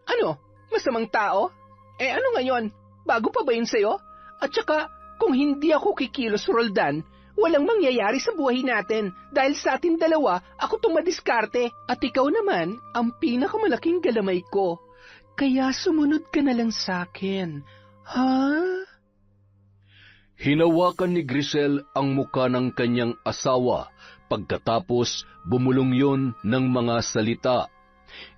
Ano? Masamang tao? Ano ngayon? Bago pa ba yun sa'yo? At saka, kung hindi ako kikilos, Roldan, walang mangyayari sa buhay natin. Dahil sa atin dalawa, ako tong madiskarte. At ikaw naman, ang pinakamalaking galamay ko. Kaya sumunod ka na lang sa akin. Ha? Hinawakan ni Grisel ang muka ng kanyang asawa, pagkatapos bumulong yon ng mga salita.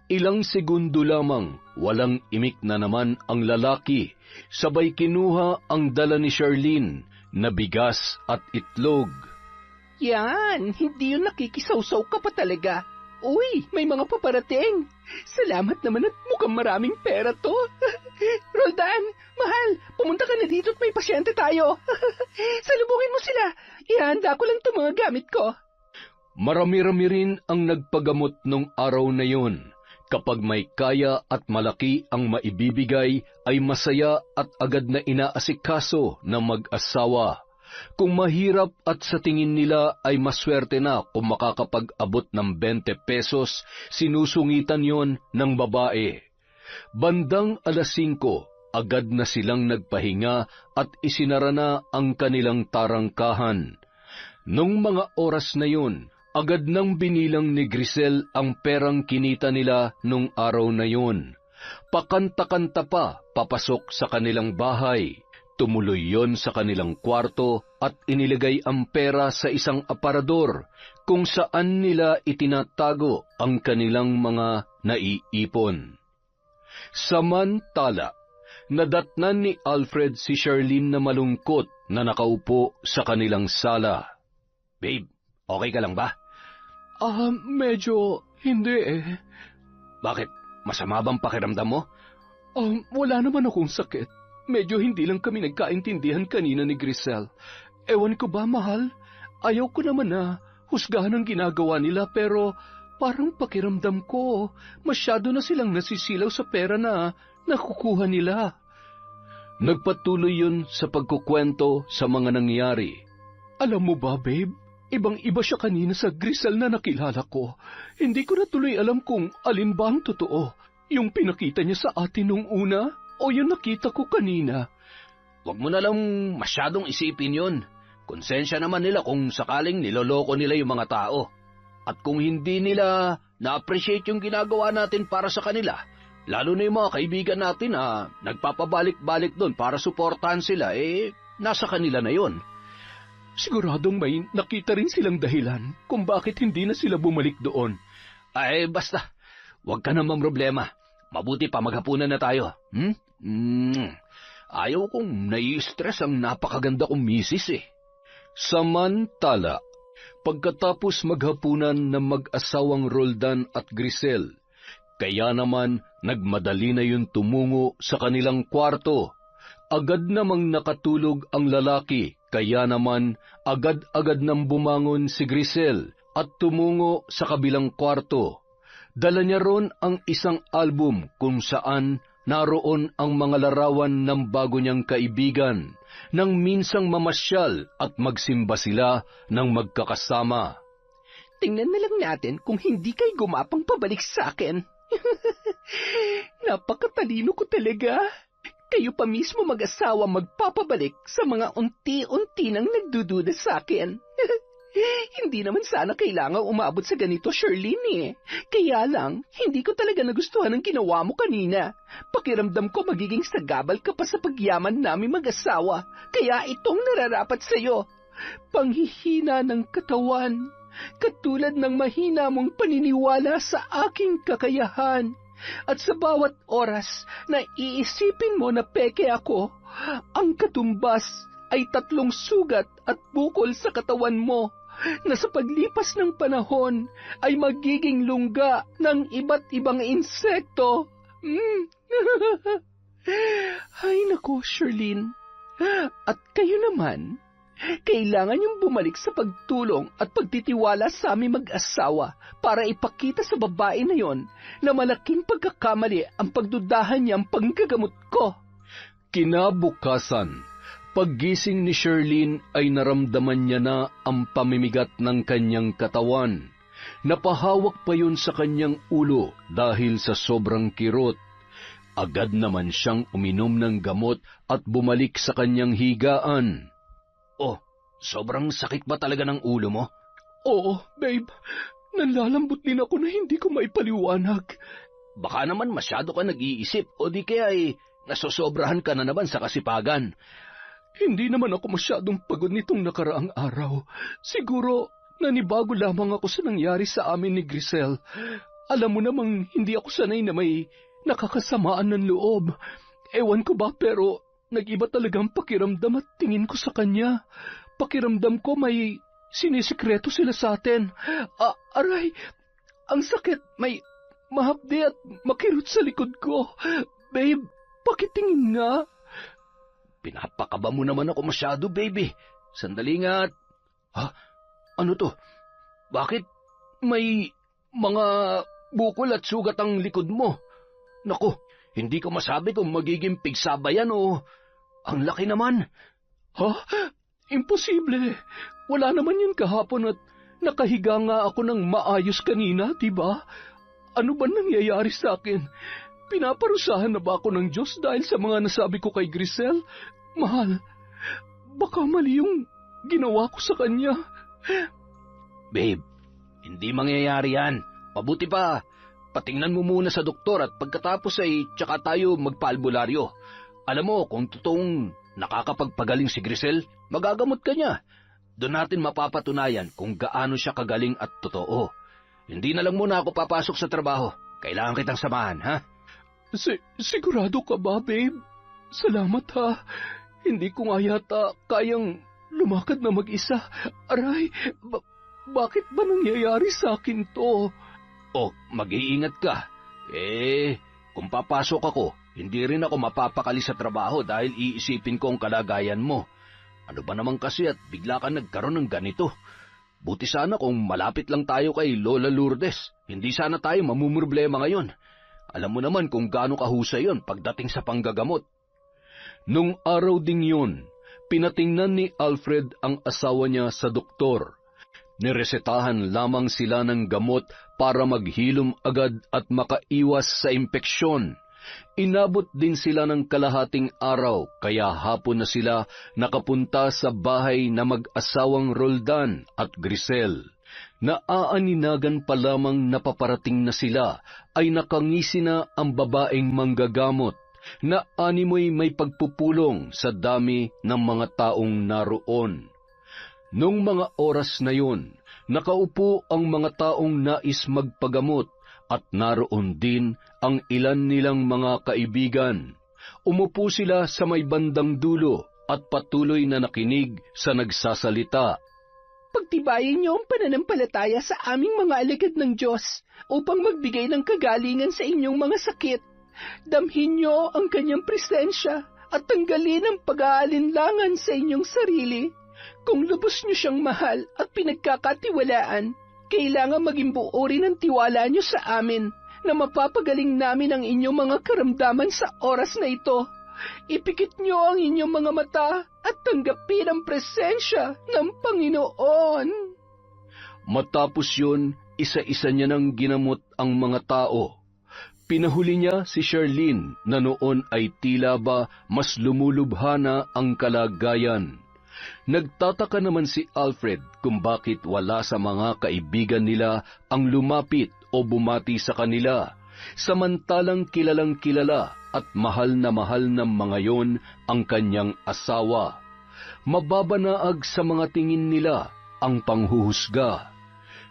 Ilang segundo lamang, walang imik na naman ang lalaki, sabay kinuha ang dala ni Charlene na bigas at itlog. Yan, hindi yun nakikisawsaw ka pa talaga. Uy, may mga paparating. Salamat naman at mukhang maraming pera to. Roldan, mahal, pumunta ka na dito at may pasyente tayo. Salubungin mo sila. Ihanda ko lang itong mga gamit ko. Marami-rami rin ang nagpagamot nung araw na yun. Kapag may kaya at malaki ang maibibigay, ay masaya at agad na inaasikaso ng mag-asawa. Kung mahirap at sa tingin nila ay maswerte na kung makakapag-abot ng 20 pesos, sinusungitan yon ng babae. Bandang 5:00, agad na silang nagpahinga at isinara na ang kanilang tarangkahan. Nung mga oras na yun, agad nang binilang ni Grisel ang perang kinita nila nung araw na yun. Pakanta-kanta pa papasok sa kanilang bahay. Tumuloy yon sa kanilang kwarto at inilagay ang pera sa isang aparador kung saan nila itinatago ang kanilang mga naiipon. Samantala, nadatnan ni Alfred si Charlene na malungkot na nakaupo sa kanilang sala. Babe, okay ka lang ba? Medyo hindi eh. Bakit? Masama bang pakiramdam mo? Wala naman akong sakit. Medyo hindi lang kami nagkaintindihan kanina ni Grisel. Ewan ko ba, mahal? Ayaw ko naman na husgahan ang ginagawa nila pero parang pakiramdam ko masyado na silang nasisilaw sa pera na nakukuha nila. Nagpatuloy yun sa pagkukwento sa mga nangyari. Alam mo ba, babe? Ibang-iba siya kanina sa Grisel na nakilala ko. Hindi ko na tuloy alam kung alin ba ang totoo. Yung pinakita niya sa atin nung una o yung nakita ko kanina. Huwag mo na lang masyadong isipin yun. Konsensya naman nila kung sakaling niloloko nila yung mga tao. At kung hindi nila na-appreciate yung ginagawa natin para sa kanila, lalo na yung mga kaibigan natin na nagpapabalik-balik doon para suportahan sila, nasa kanila na yun. Siguradong may nakita rin silang dahilan kung bakit hindi na sila bumalik doon. Basta, huwag ka namang problema. Mabuti pa maghapunan na tayo. Ayaw kong nai-stress ang napakaganda kong misis eh. Samantala, pagkatapos maghapunan ng mag-asawang Roldan at Grisel, kaya naman nagmadali na yun tumungo sa kanilang kwarto. Agad namang nakatulog ang lalaki, kaya naman agad-agad nang bumangon si Grisel at tumungo sa kabilang kwarto. Dala niya ron ang isang album kung saan naroon ang mga larawan ng bago niyang kaibigan nang minsang mamasyal at magsimba sila ng magkakasama. Tingnan na lang natin kung hindi kayo gumapang pabalik sa akin. Napakatalino ko talaga. Kayo pa mismo mag-asawa magpapabalik sa mga unti-unti nang nagdududa sa akin. Hindi naman sana kailangan umabot sa ganito, Charlene eh. Kaya lang, hindi ko talaga nagustuhan ang ginawa mo kanina. Pakiramdam ko magiging sagabal ka pa sa pagyaman namin mag-asawa. Kaya itong nararapat sa'yo. Panghihina ng katawan, katulad ng mahina mong paniniwala sa aking kakayahan. At sa bawat oras na iisipin mo na peke ako, ang katumbas ay 3 sugat at bukol sa katawan mo na sa paglipas ng panahon ay magiging lungga ng iba't ibang insekto. Ay nako, Charlene. At kayo naman, kailangan niyong bumalik sa pagtulong at pagtitiwala sa aming mag-asawa para ipakita sa babae na yon na malaking pagkakamali ang pagdudahan niyang panggagamot ko. Kinabukasan, paggising ni Charlene ay naramdaman niya na ang pamimigat ng kanyang katawan. Napahawak pa yun sa kanyang ulo dahil sa sobrang kirot. Agad naman siyang uminom ng gamot at bumalik sa kanyang higaan. Oh, Sobrang sakit ba talaga ng ulo mo? Oo, babe. Nanlalambot din ako na hindi ko maipaliwanag. Baka naman masyado ka nag-iisip o di kaya nasosobrahan ka na naman sa kasipagan. Hindi naman ako masyadong pagod nitong nakaraang araw. Siguro, nanibago lamang ako sa nangyari sa amin ni Grisel. Alam mo namang hindi ako sanay na may nakakasamaan ng loob. Ewan ko ba pero nag-iba talagang pakiramdam at tingin ko sa kanya. Pakiramdam ko may sinisikreto sila sa atin. Aray, ang sakit, may mahapdi at makirot sa likod ko. Babe, pakitingin nga. Pinapakaba mo naman ako masyado, baby. Sandali nga. Ano to? Bakit may mga bukol at sugat ang likod mo? Naku, hindi ko masabi kung magiging pigsaba yan o ang laki naman. Imposible. Wala naman yun kahapon at nakahiga nga ako ng maayos kanina, diba? Ano ba nangyayari sa akin? Pinaparusahan na ba ako ng Diyos dahil sa mga nasabi ko kay Grisel? Mahal, baka mali yung ginawa ko sa kanya. Babe, hindi mangyayari yan. Mabuti pa, patingnan mo muna sa doktor at pagkatapos ay tsaka tayo magpaalbularyo. Alam mo, kung totoong nakakapagpagaling si Grisel, magagamot ka niya. Doon natin mapapatunayan kung gaano siya kagaling at totoo. Hindi na lang muna ako papasok sa trabaho. Kailangan kitang samahan, ha? Sigurado ka ba, babe? Salamat, ha? Hindi ko nga yata kayang lumakad na mag-isa. Aray, bakit ba nangyayari sa akin to? Mag-iingat ka. Kung papasok ako, hindi rin ako mapapakali sa trabaho dahil iisipin ko ang kalagayan mo. Ano ba naman kasi at bigla ka nagkaroon ng ganito? Buti sana kung malapit lang tayo kay Lola Lourdes. Hindi sana tayo mamumroblema ngayon. Alam mo naman kung gaano kahusay yon pagdating sa panggagamot. Nung araw ding yun, pinatingnan ni Alfred ang asawa niya sa doktor. Niresetahan lamang sila ng gamot para maghilom agad at makaiwas sa impeksyon. Inabot din sila ng kalahating araw kaya hapon na sila nakapunta sa bahay na mag-asawang Roldan at Grisel. Naaaninagan pa lamang napaparating na sila ay nakangisi na ang babaeng manggagamot na animoy may pagpupulong sa dami ng mga taong naroon. Nung mga oras na yun, nakaupo ang mga taong nais magpagamot at naroon din ang ilan nilang mga kaibigan. Umupo sila sa may bandang dulo at patuloy na nakinig sa nagsasalita. Pagtibayin niyo ang pananampalataya sa aming mga alagad ng Diyos upang magbigay ng kagalingan sa inyong mga sakit. Damhin niyo ang kanyang presensya at tanggalin ang pag-aalinlangan sa inyong sarili. Kung lubos niyo siyang mahal at pinagkakatiwalaan, kailangan maging buo rin ang tiwala niyo sa amin na mapapagaling namin ang inyong mga karamdaman sa oras na ito. Ipikit niyo ang inyong mga mata at tanggapin ang presensya ng Panginoon. Matapos yun, isa-isa niya nang ginamot ang mga tao. Pinahuli niya si Charlene na noon ay tila ba mas lumulubha na ang kalagayan. Nagtataka naman si Alfred kung bakit wala sa mga kaibigan nila ang lumapit o bumati sa kanila, samantalang kilalang kilala at mahal ng mga yon ang kanyang asawa. Mababanaag sa mga tingin nila ang panghuhusga.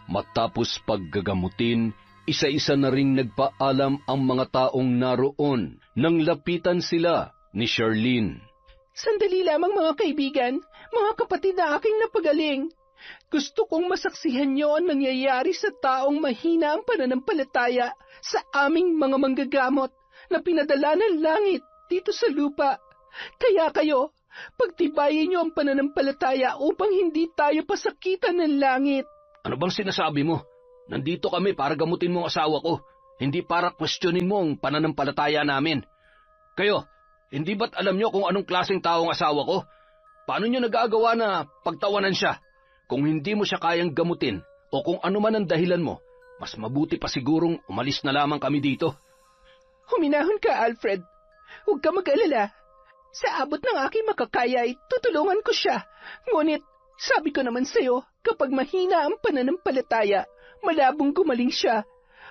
Matapos paggagamutin, isa-isa na ring nagpaalam ang mga taong naroon nang lapitan sila ni Charlene. Sandali lamang mga kaibigan, mga kapatid na aking napagaling. Gusto kong masaksihan niyo ang nangyayari sa taong mahina ang pananampalataya sa aming mga manggagamot na pinadala ng langit dito sa lupa. Kaya kayo, pagtibayin niyo ang pananampalataya upang hindi tayo pasakitan ng langit. Ano bang sinasabi mo? Nandito kami para gamutin mo ang asawa ko, hindi para questionin mo ang pananampalataya namin. Kayo, hindi ba't alam nyo kung anong klaseng tao ang asawa ko? Paano nyo nagagawa na pagtawanan siya? Kung hindi mo siya kayang gamutin o kung ano man ang dahilan mo, mas mabuti pa sigurong umalis na lamang kami dito. Huminahon ka, Alfred. Huwag ka mag-alala. Sa abot ng aking makakaya ay tutulungan ko siya. Ngunit Sabi ko naman sa'yo, kapag mahina ang pananampalataya, malabong gumaling siya.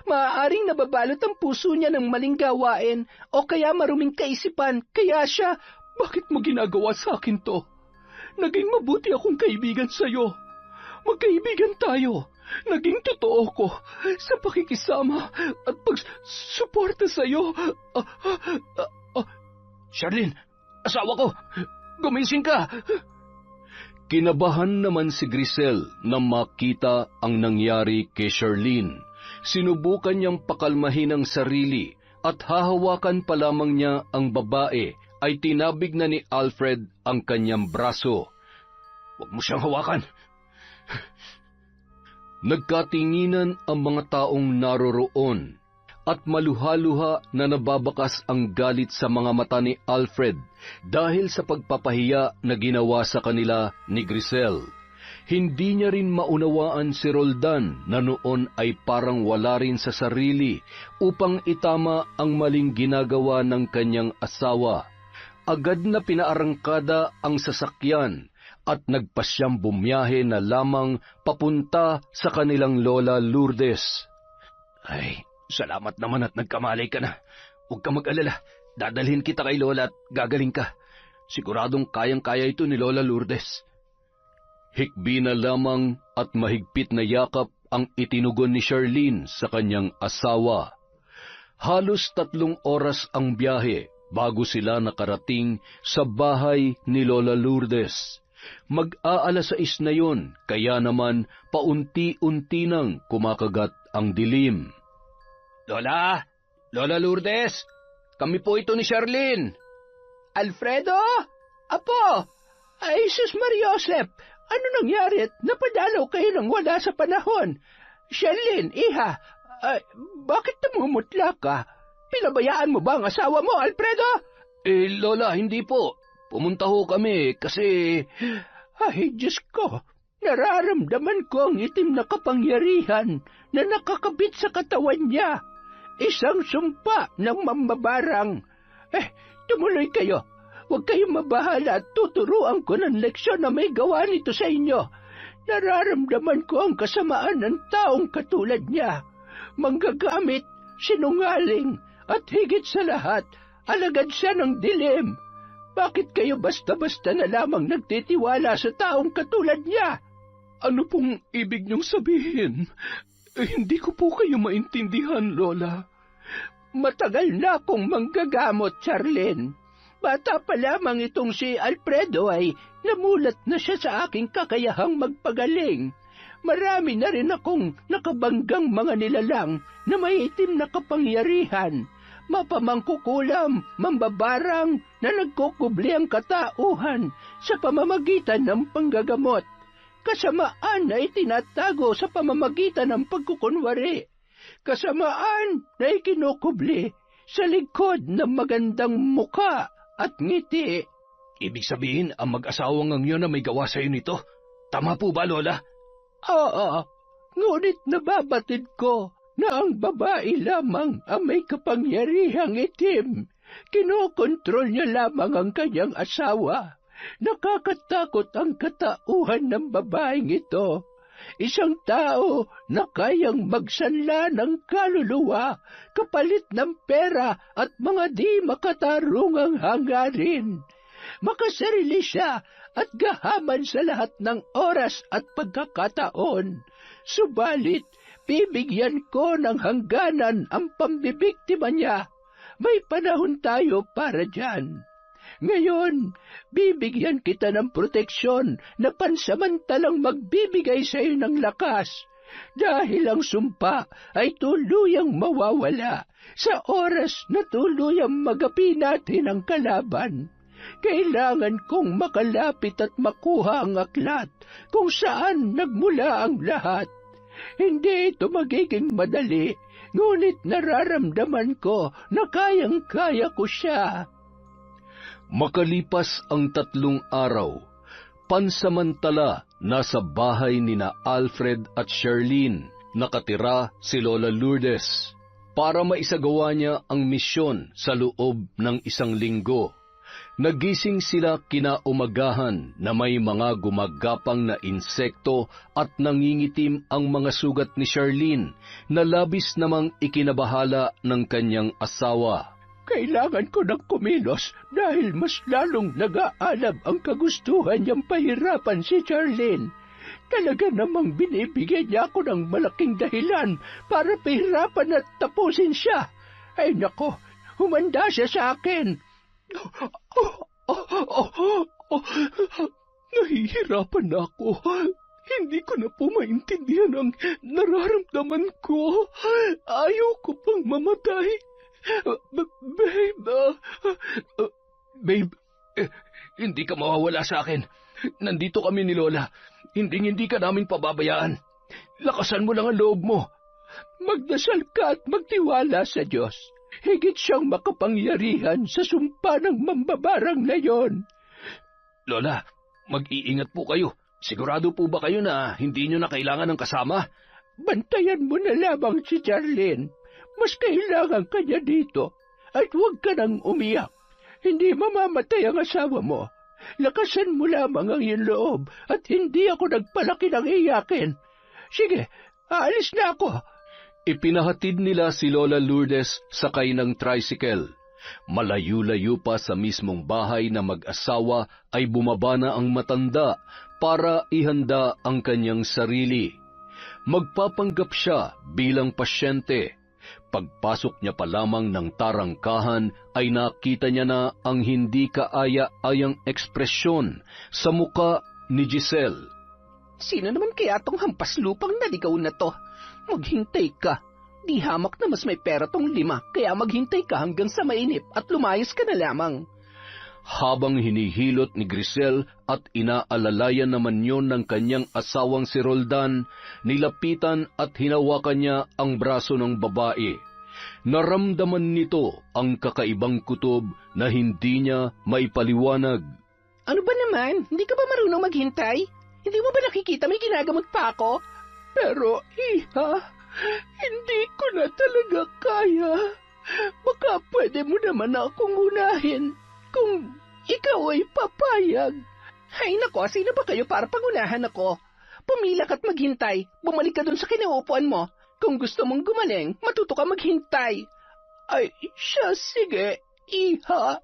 Maaaring nababalot ang puso niya ng maling gawain o kaya maruming kaisipan, kaya siya, bakit mo ginagawa sa akin to? Naging mabuti akong kaibigan sa'yo. Magkaibigan tayo. Naging totoo ko sa pakikisama at pagsuporta sa'yo. Charlene, asawa ko, gumising ka! Kinabahan naman si Grisel na makita ang nangyari kay Charlene. Sinubukan niyang pakalmahin ang sarili at hahawakan pa lamang niya ang babae ay tinabig na ni Alfred ang kanyang braso. Huwag mo siyang hawakan. Nagkatinginan ang mga taong naroroon at maluha-luha na nababakas ang galit sa mga mata ni Alfred dahil sa pagpapahiya na ginawa sa kanila ni Grisel. Hindi niya rin maunawaan si Roldan na noon ay parang wala rin sa sarili upang itama ang maling ginagawa ng kanyang asawa. Agad na pinaarangkada ang sasakyan at nagpasyang bumiyahe na lamang papunta sa kanilang Lola Lourdes. Ay, salamat naman at nagkamalay ka na. Huwag ka mag-alala. Dadalhin kita kay Lola at gagaling ka. Siguradong kayang-kaya ito ni Lola Lourdes. Hikbi na lamang at mahigpit na yakap ang itinugon ni Charlene sa kanyang asawa. Halos 3 oras ang biyahe bago sila nakarating sa bahay ni Lola Lourdes. Mag-aalas-6 na yon, kaya naman paunti-unti nang kumakagat ang dilim. Lola! Lola Lourdes! Kami po ito ni Charlene! Alfredo! Apo! Ay, Sus Mariosep! Ano nangyari at napadalaw kayo nang wala sa panahon? Charlene, iha, bakit namumutla ka? Pinabayaan mo ba ang asawa mo, Alfredo? Lola, hindi po. Pumunta ho kami kasi... Ay, Diyos ko, nararamdaman ko ang itim na kapangyarihan na nakakabit sa katawan niya. Isang sumpa ng mambabarang. Tumuloy kayo. Huwag kayong mabahala at tuturuan ko ng leksyon na may gawa nito sa inyo. Nararamdaman ko ang kasamaan ng taong katulad niya. Manggagamit, sinungaling, at higit sa lahat, alagad siya ng dilim. Bakit kayo basta-basta na lamang nagtitiwala sa taong katulad niya? Ano pong ibig niyong sabihin? Hindi ko po kayo maintindihan, Lola. Matagal na akong manggagamot, Charlene. Bata pa lamang itong si Alfredo ay namulat na siya sa aking kakayahang magpagaling. Marami na rin akong nakabanggang mga nilalang na may itim na kapangyarihan. Mapamangkukulam, mambabarang na nagkukubli ang katauhan sa pamamagitan ng panggagamot. Kasamaan na itinatago sa pamamagitan ng pagkukunwari. Kasamaan na ikinukubli sa likod ng magandang muka at ngiti. Ibig sabihin, ang mag-asawang ang yun na may gawa sa'yo nito. Tama po ba, Lola? Oo, ngunit nababatid ko na ang babae lamang ang may kapangyarihang itim. Kinokontrol niya lamang ang kanyang asawa. Nakakatakot ang katauhan ng babaeng ito. Isang tao na kayang magsanla ng kaluluwa kapalit ng pera at mga di makatarungang hangarin. Makasarili siya at gahaman sa lahat ng oras at pagkakataon. Subalit, bibigyan ko ng hangganan ang pambibiktima niya. May panahon tayo para dyan. Ngayon, bibigyan kita ng proteksyon na pansamantalang magbibigay sa iyo ng lakas. Dahil ang sumpa ay tuluyang mawawala sa oras na tuluyang magapi natin ang kalaban. Kailangan kong makalapit at makuha ang aklat kung saan nagmula ang lahat. Hindi ito magiging madali, ngunit nararamdaman ko na kayang-kaya ko siya. Makalipas ang 3 araw, pansamantala nasa bahay nina Alfred at Charlene nakatira si Lola Lourdes para maisagawa niya ang misyon sa loob ng 1 linggo. Nagising sila kinaumagahan na may mga gumagapang na insekto at nangingitim ang mga sugat ni Charlene na labis namang ikinabahala ng kanyang asawa. Kailangan ko ng kumilos dahil mas lalong nag-aalab ang kagustuhan niyang pahirapan si Charlene. Talaga namang binibigyan niya ako ng malaking dahilan para pahirapan at tapusin siya. Ay nako, humanda siya sa akin. Nahihirapan na ako. Hindi ko na po maintindihan ang nararamdaman ko. Ayaw ko pang mamatay. Babe, hindi ka mawawala sa akin. Nandito kami ni Lola. Hindi ka namin pababayaan. Lakasan mo lang ang loob mo. Magdasal ka at magtiwala sa Diyos. Higit siyang makapangyarihan sa sumpa ng mambabarang na yon. Lola, mag-iingat po kayo. Sigurado po ba kayo na hindi nyo na kailangan ng kasama? Bantayan mo na lamang si Charlene. Mas kailangan ka niya dito. At huwag ka nang umiyak. Hindi mamamatay ang asawa mo. Lakasan mo lamang ang iyong loob at hindi ako nagpalaki ng iyakin. Sige, aalis na ako. Ipinahatid nila si Lola Lourdes sakay ng tricycle. Malayo-layo pa sa mismong bahay na mag-asawa ay bumaba na ang matanda para ihanda ang kanyang sarili. Magpapanggap siya bilang pasyente. Pagpasok niya pa lamang ng tarangkahan ay nakita niya na ang hindi kaaya-ayang ekspresyon sa muka ni Giselle. Sino naman kaya tong hampas lupang naligaw na to? Maghintay ka. Di hamak na mas may pera tong 5, kaya maghintay ka hanggang sa mainip at lumayas ka na lamang. Habang hinihilot ni Grisel at inaalalayan naman yon ng kanyang asawang si Roldan, nilapitan at hinawakan niya ang braso ng babae. Naramdaman nito ang kakaibang kutob na hindi niya maipaliwanag. Ano ba naman? Hindi ka ba marunong maghintay? Hindi mo ba nakikita may ginagamot pa ako? Pero, iha, hindi ko na talaga kaya. Baka pwede mo naman akong unahin kung ikaw ay papayag. Ay nako, sino ba kayo para pagunahan ako? Pumila ka't maghintay. Bumalik ka dun sa kinaupuan mo. Kung gusto mong gumaling, matuto ka maghintay. Ay, siya, sige, iha.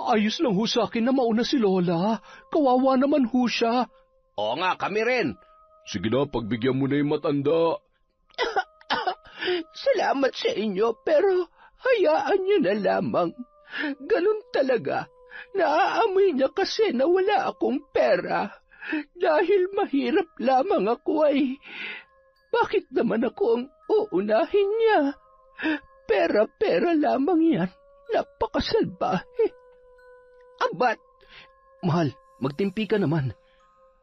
Ayos lang ho sa akin na mauna si Lola. Kawawa naman ho siya. Oo nga, kami rin. Sige na, pagbigyan mo na yung matanda. Salamat sa inyo, pero hayaan niyo na lamang. Ganun talaga. Naaamoy niya kasi na wala akong pera. Dahil mahirap lamang ako ay, bakit naman ako ang uunahin niya? Pera-pera lamang yan. Napakasalbahe. Abat! Mahal, magtimpi ka naman.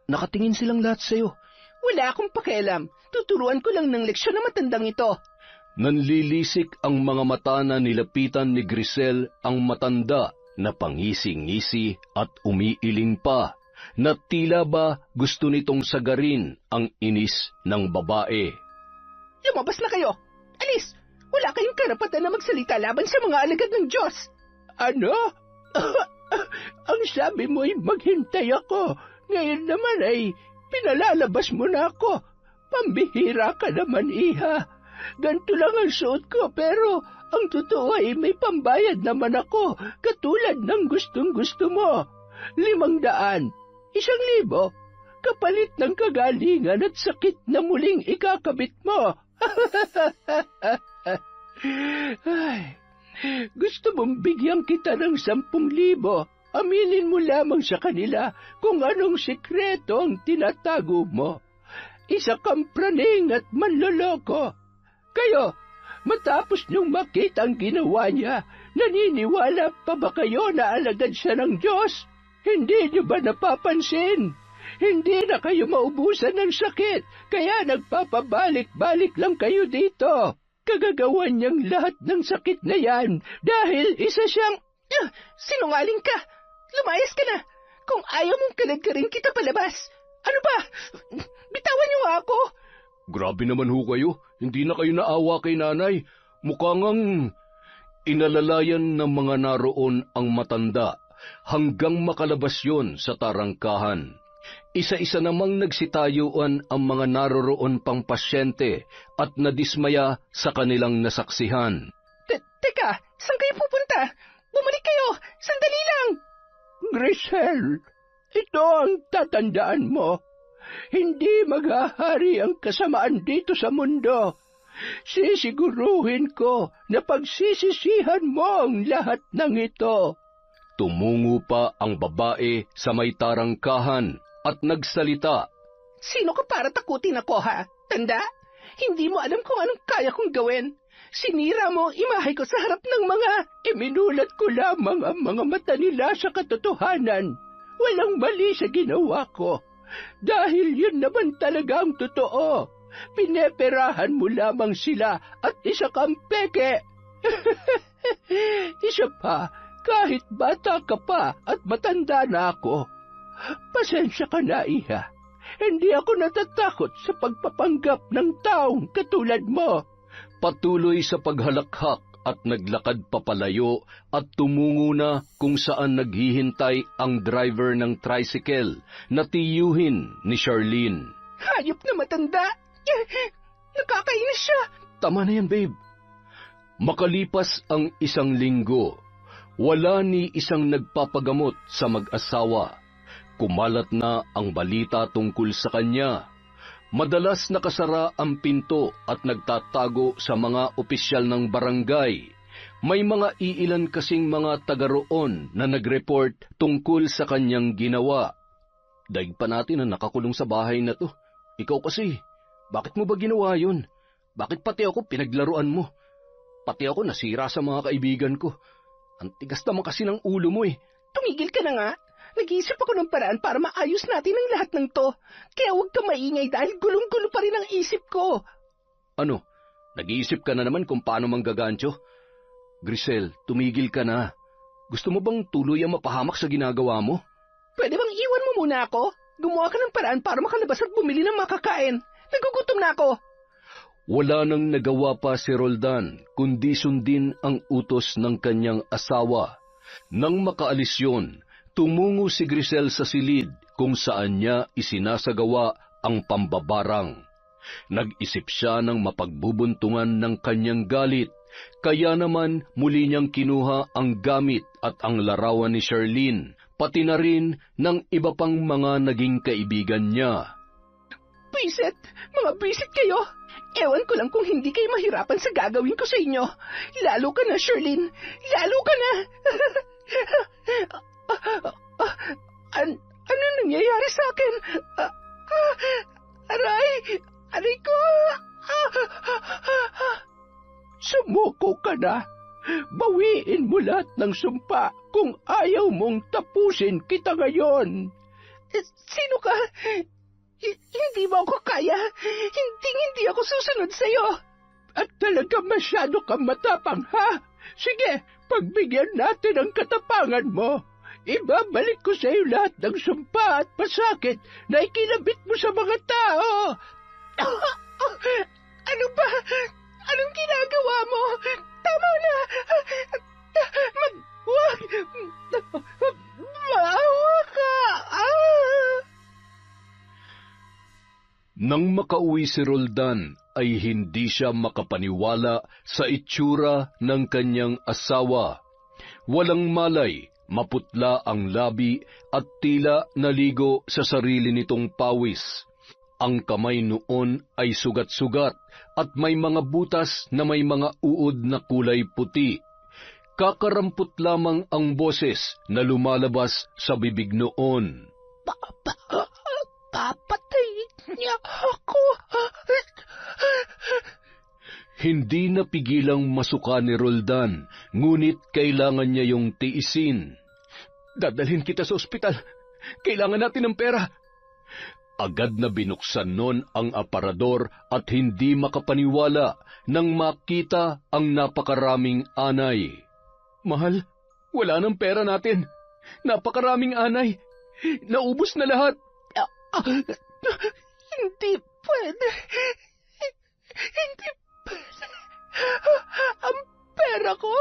Nakatingin silang lahat sa'yo. Wala akong pakialam. Tuturuan ko lang ng leksyon na matandang ito. Nanlilisik ang mga mata na nilapitan ni Grisel ang matanda na pangisi-ngisi at umiiling pa, na tila ba gusto nitong sagarin ang inis ng babae. Lumabas na kayo! Alis! Wala kayong karapatan na magsalita laban sa mga alagad ng Diyos! Ano? Ang sabi mo'y maghintay ako. Ngayon naman ay pinalalabas mo na ako. Pambihira ka naman, iha. Ganito lang ang suot ko, pero ang totoo ay may pambayad naman ako, katulad ng gustong-gusto mo. 500, 1,000, kapalit ng kagalingan at sakit na muling ikakabit mo. Ay, gusto mong bigyan kita ng 10,000. Aminin mo lamang sa kanila kung anong sikreto ang tinatago mo. Isa kang praning at manloloko. Kayo, matapos niyong makita ang ginawa niya, naniniwala pa ba kayo na alagad siya ng Diyos? Hindi niyo ba napapansin? Hindi na kayo maubusan ng sakit, kaya nagpapabalik-balik lang kayo dito. Kagagawan niyang lahat ng sakit na yan dahil isa siyang... Sinungaling ka! Lumayas ka na! Kung ayaw mong kalagkarin kita palabas! Ano ba? Bitawan niyo ako! Grabe naman ho kayo. Hindi na kayo naawa kay nanay. Mukhang Inalalayan ng mga naroon ang matanda hanggang makalabas yon sa tarangkahan. Isa-isa namang nagsitayuan ang mga naroroon pang pasyente at nadismaya sa kanilang nasaksihan. Teka, saan kayo pupunta? Bumalik kayo! Sandali lang! Grisel, ito ang tatandaan mo. Hindi maghahari ang kasamaan dito sa mundo. Sisiguruhin ko na pagsisisihan mo ang lahat ng ito. Tumungo pa ang babae sa may tarangkahan at nagsalita. Sino ka para takutin ako, ha? Tanda? Hindi mo alam kung anong kaya kong gawin. Sinira mo ang imahe ko sa harap ng mga... Iminulat ko lamang ang mga mata nila sa katotohanan. Walang mali sa ginawa ko. Dahil yun naman talaga ang totoo. Pineperahan mo lamang sila at isa kang peke. Isa pa, kahit bata ka pa at matanda na ako, pasensya ka na, iha. Hindi ako natatakot sa pagpapanggap ng taong katulad mo. Patuloy sa paghalakhak at naglakad papalayo at tumungo na kung saan naghihintay ang driver ng tricycle na tiyuhin ni Charlene. Hayop na matanda! Nakakainis siya! Tama na yan, babe. Makalipas ang 1 linggo, wala ni isang nagpapagamot sa mag-asawa. Kumalat na ang balita tungkol sa kanya. Madalas nakasara ang pinto at nagtatago sa mga opisyal ng barangay. May mga iilan kasing mga taga roon na nag-report tungkol sa kanyang ginawa. Daig pa natin na nakakulong sa bahay na to. Ikaw kasi, bakit mo ba ginawa yun? Bakit pati ako pinaglaruan mo? Pati ako nasira sa mga kaibigan ko. Ang tigas naman kasi ng ulo mo eh. Tumigil ka na nga. Nag-iisip ako ng paraan para maayos natin ang lahat ng to. Kaya huwag ka maingay dahil gulong-gulo pa rin ang isip ko. Ano? Nag-iisip ka na naman kung paano manggagancho? Grisel, tumigil ka na. Gusto mo bang tuloy ang mapahamak sa ginagawa mo? Pwede bang iwan mo muna ako? Gumawa ka ng paraan para makalabas at bumili ng makakain. Nagugutom na ako. Wala nang nagawa pa si Roldan, kundi sundin ang utos ng kanyang asawa. Nang makaalis yun, tumungo si Grisel sa silid kung saan niya isinasagawa ang pambabarang. Nag-isip siya ng mapagbubuntungan ng kanyang galit, kaya naman muli niyang kinuha ang gamit at ang larawan ni Charlene, pati na rin ng iba pang mga naging kaibigan niya. Bisit! Mga bisit kayo! Ewan ko lang kung hindi kayo mahirapan sa gagawin ko sa inyo. Lalo ka na, Charlene! Lalo ka na! Ano nangyayari sa akin? Aray! Aray ko! Sumuko ka na. Bawiin mo lahat ng sumpa kung ayaw mong tapusin kita ngayon. Sino ka? Hindi mo ako kaya. Hindi ako susunod sa'yo. At talaga masyado kang matapang, ha? Sige, pagbigyan natin ang katapangan mo. Ibabalik ko sa iyo lahat ng sumpa at pasakit na ikinabit mo sa mga tao. Ano ba? Anong ginagawa mo? Tama na! Wag! Maawa ka! Nang makauwi si Roldan, ay hindi siya makapaniwala sa itsura ng kanyang asawa. Walang malay, maputla ang labi at tila naligo sa sarili nitong pawis. Ang kamay noon ay sugat-sugat at may mga butas na may mga uod na kulay puti. Kakarampot lamang ang boses na lumalabas sa bibig noon. Papatayin niya ako. Hindi napigilang masuka ni Roldan, ngunit kailangan niya yung tiisin. Dadalhin kita sa ospital. Kailangan natin ng pera. Agad na binuksan nun ang aparador at hindi makapaniwala nang makita ang napakaraming anay. Mahal, wala nang pera natin. Napakaraming anay. Naubos na lahat. Hindi pwede. Hindi pwede. Ang pera ko!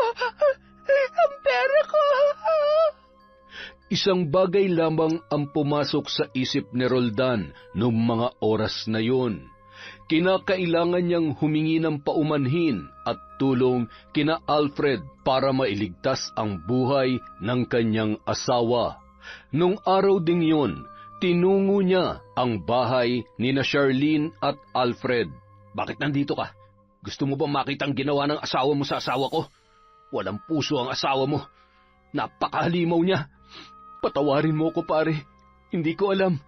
Ang pera ko! Isang bagay lamang ang pumasok sa isip ni Roldan noong mga oras na yun. Kinakailangan niyang humingi ng paumanhin at tulong kina Alfred para mailigtas ang buhay ng kanyang asawa. Nung araw ding yun, tinungo niya ang bahay ni na Charlene at Alfred. Bakit nandito ka? Gusto mo ba makita ang ginawa ng asawa mo sa asawa ko? Walang puso ang asawa mo. Napakahalimaw niya. Patawarin mo ko, pare. Hindi ko alam.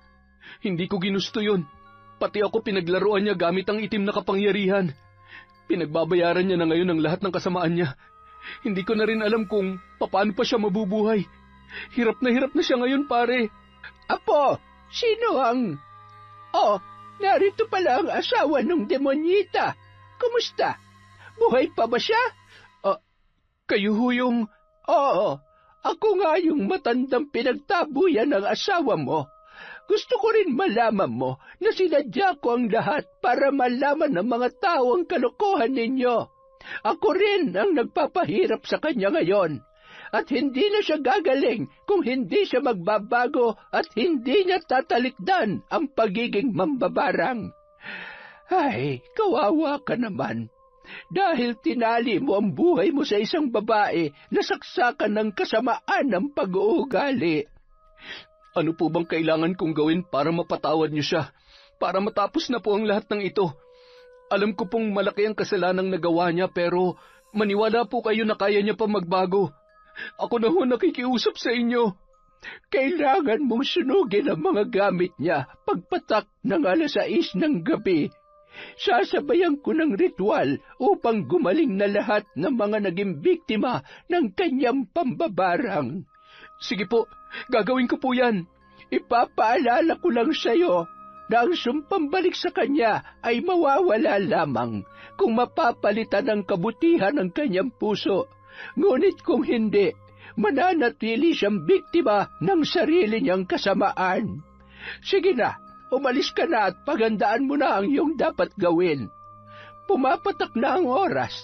Hindi ko ginusto yun. Pati ako pinaglaruan niya gamit ang itim na kapangyarihan. Pinagbabayaran niya na ngayon ang lahat ng kasamaan niya. Hindi ko na rin alam kung paano pa siya mabubuhay. Hirap na siya ngayon, pare. Apo, sino ang... Oh, narito pala ang asawa ng demonyita. Kumusta? Buhay pa ba siya? Kayo ho yung... Oo, ako nga yung matandang pinagtabuyan ng asawa mo. Gusto ko rin malaman mo na sinadya ko ang lahat para malaman ng mga tao ang kalokohan ninyo. Ako rin ang nagpapahirap sa kanya ngayon. At hindi na siya gagaling kung hindi siya magbabago at hindi niya tatalikdan ang pagiging mambabarang. Ay, kawawa ka naman. Dahil tinali mo ang buhay mo sa isang babae na saksakan ng kasamaan ng pag-uugali. Ano po bang kailangan kong gawin para mapatawad niyo siya? Para matapos na po ang lahat ng ito. Alam ko pong malaki ang kasalanang nagawa niya pero maniwala po kayo na kaya niya pa magbago. Ako na ho nakikiusap sa inyo. Kailangan mong sunugin ang mga gamit niya pagpatak ng 6:00 ng gabi. Sasabayan ko ng ritual upang gumaling na lahat ng mga naging biktima ng kanyang pambabarang. Sige po, gagawin ko po yan. Ipapaalala ko lang sa'yo na ang sumpambalik sa kanya ay mawawala lamang kung mapapalitan ng kabutihan ng kanyang puso. Ngunit kung hindi, mananatili siyang biktima ng sarili niyang kasamaan. Sige na, umalis ka na at pagandaan mo na ang iyong dapat gawin. Pumapatak na ang oras.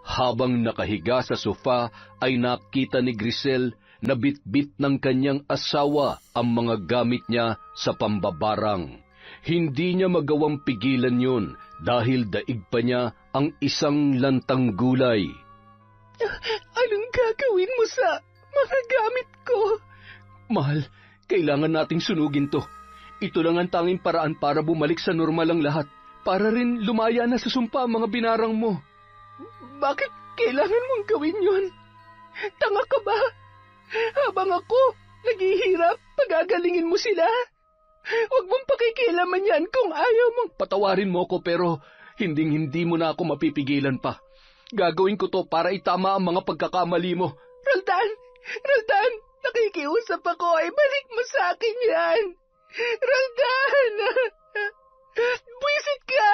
Habang nakahiga sa sofa ay nakita ni Grisel na bitbit ng kanyang asawa ang mga gamit niya sa pambabarang. Hindi niya magawang pigilan yun dahil daig pa niya ang isang lantang gulay. Anong gagawin mo sa mga gamit ko? Mahal, kailangan nating sunugin to. Ito lang ang tanging paraan para bumalik sa normal ang lahat. Para rin lumaya na sa sumpa ang mga binarang mo. Bakit kailangan mong gawin yun? Tanga ka ba? Habang ako naghihirap, pagagalingin mo sila. Huwag mong pakikilaman yan kung ayaw mong... Patawarin mo ko pero hindi mo na ako mapipigilan pa. Gagawin ko to para itama ang mga pagkakamali mo. Roldan, nakikiusap ako. Balik mo sa akin yan. Roldan! Buwisit ka!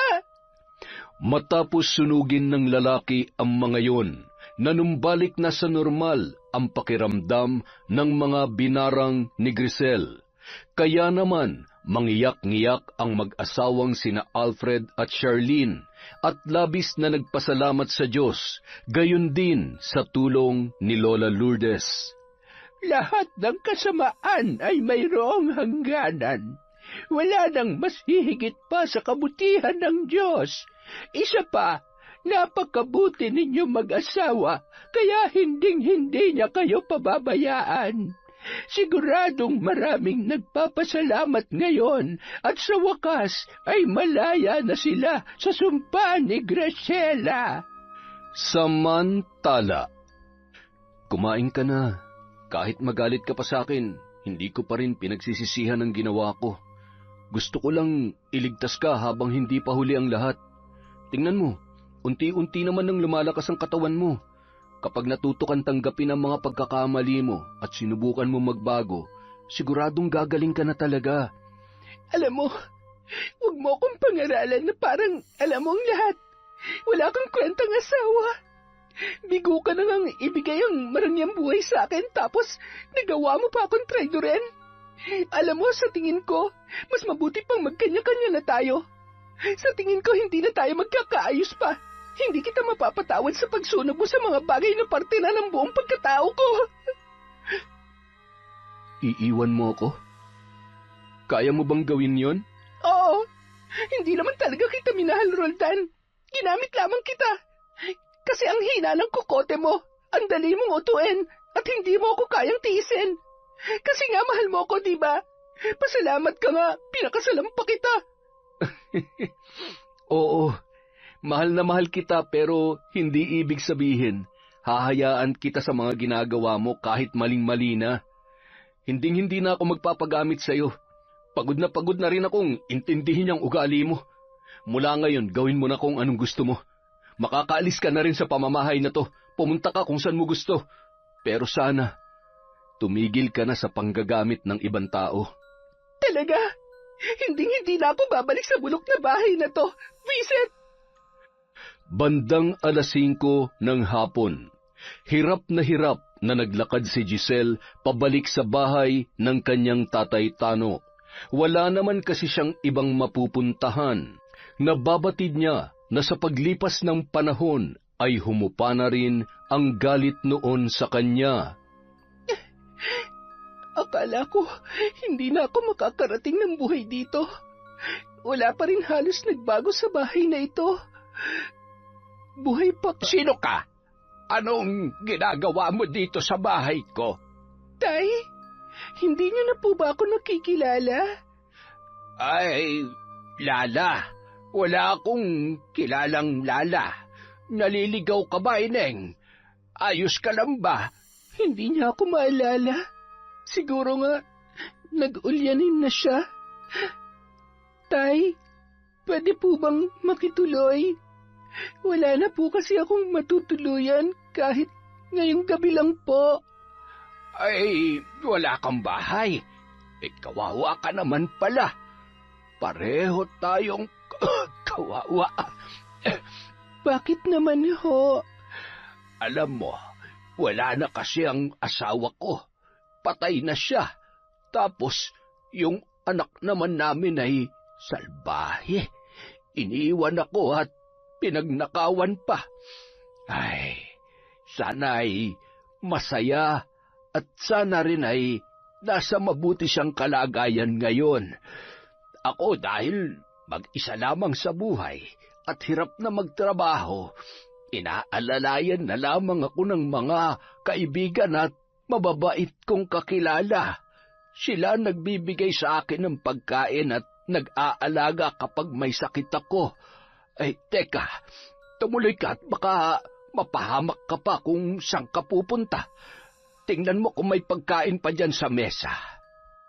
Matapos sunugin ng lalaki ang mga yon, nanumbalik na sa normal ang pakiramdam ng mga binarang ni Grisel. Kaya naman, mangiyak-ngiyak ang mag-asawang sina Alfred at Charlene at labis na nagpasalamat sa Diyos, gayon din sa tulong ni Lola Lourdes. Lahat ng kasamaan ay mayroong hangganan. Wala nang mas hihigit pa sa kabutihan ng Diyos. Isa pa, napakabuti ninyo mag-asawa, kaya hinding-hindi niya kayo pababayaan. Siguradong maraming nagpapasalamat ngayon at sa wakas ay malaya na sila sa sumpa ni Graciela. Samantala, kumain ka na. Kahit magalit ka pa sa akin, hindi ko pa rin pinagsisisihan ang ginawa ko. Gusto ko lang iligtas ka habang hindi pa huli ang lahat. Tingnan mo, unti-unti naman nang lumalakas ang katawan mo. Kapag natuto kang tanggapin ang mga pagkakamali mo at sinubukan mo magbago, siguradong gagaling ka na talaga. Alam mo, huwag mo akong pangaralan na parang alam mo ang lahat. Wala kang kwentang asawa. Bigo ka na ngang ibigay ang marangyang buhay sa akin tapos nagawa mo pa akong traidoren. Alam mo, sa tingin ko, mas mabuti pang magkanya-kanya na tayo. Sa tingin ko, hindi na tayo magkakaayos pa. hindi kita mapapatawad sa pagsunog mo sa mga bagay na parte na ng buong pagkatao ko. Iiwan mo ako? Kaya mo bang gawin yon? Oo, hindi naman talaga kita minahal, Roldan. Ginamit lamang kita. Kasi ang hina ng kokote mo, ang dali mong utuin, at hindi mo ako kayang tiisin. Kasi nga mahal mo ako, di ba? Pasalamat ka nga, pinakasalan pa kita. Oo, mahal na mahal kita pero hindi ibig sabihin hahayaan kita sa mga ginagawa mo kahit maling-mali na. Hinding-hindi na ako magpapagamit sa'yo. Pagod na rin akong intindihin ang ugali mo. Mula ngayon, gawin mo na kung anong gusto mo. Makakaalis ka na rin sa pamamahay na to. Pumunta ka kung saan mo gusto. Pero sana, tumigil ka na sa panggagamit ng ibang tao. Talaga? Hinding-hindi na ako babalik sa bulok na bahay na to, Vincent! Bandang 5:00 ng hapon, hirap na naglakad si Giselle pabalik sa bahay ng kanyang tatay Tano. Wala naman kasi siyang ibang mapupuntahan. Nababatid niya na sa paglipas ng panahon ay humupa na rin ang galit noon sa kanya. Akala ko, hindi na ako makakarating ng buhay dito. Wala pa rin halos nagbago sa bahay na ito. Buhay pa ka. Sino ka? Anong ginagawa mo dito sa bahay ko? Tay, hindi niyo na po ba ako nakikilala? Ay, Lala. Wala akong kilalang Lala. Naliligaw ka ba, Ineng? Ayos ka lang ba? Hindi niya ako maalala. Siguro nga, nag-ulyanin na siya. Tay, pwede po bang makituloy? Wala na po kasi akong matutuluyan kahit ngayong gabi lang po. Ay, wala kang bahay. Kawawa ka naman pala. Pareho tayong kawawa. Bakit naman ho? Alam mo, wala na kasi ang asawa ko. Patay na siya. Tapos, yung anak naman namin ay salbahe. Iniiwan ako at pinagnakawan pa. Ay, sana ay masaya at sana rin ay nasa mabuti siyang kalagayan ngayon. Ako dahil mag-isa lamang sa buhay at hirap na magtrabaho, inaalalayan na lamang ako ng mga kaibigan at mababait kong kakilala. Sila nagbibigay sa akin ng pagkain at nag-aalaga kapag may sakit ako. Ay, teka, tumuloy ka at baka mapahamak ka pa kung saan ka pupunta. Tingnan mo kung may pagkain pa dyan sa mesa.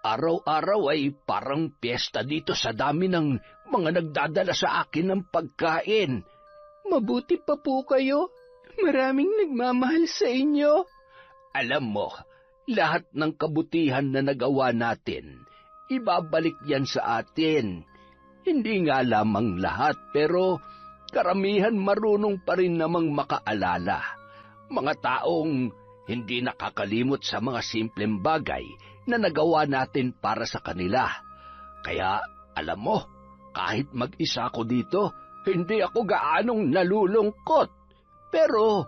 Araw-araw ay parang piyesta dito sa dami ng mga nagdadala sa akin ng pagkain. Mabuti pa po kayo. Maraming nagmamahal sa inyo. Alam mo, lahat ng kabutihan na nagawa natin, ibabalik yan sa atin. Hindi nga lamang lahat, pero karamihan marunong pa rin namang makaalala. Mga taong hindi nakakalimot sa mga simpleng bagay na nagawa natin para sa kanila. Kaya, alam mo, kahit mag-isa ako dito, hindi ako gaanong nalulungkot. Pero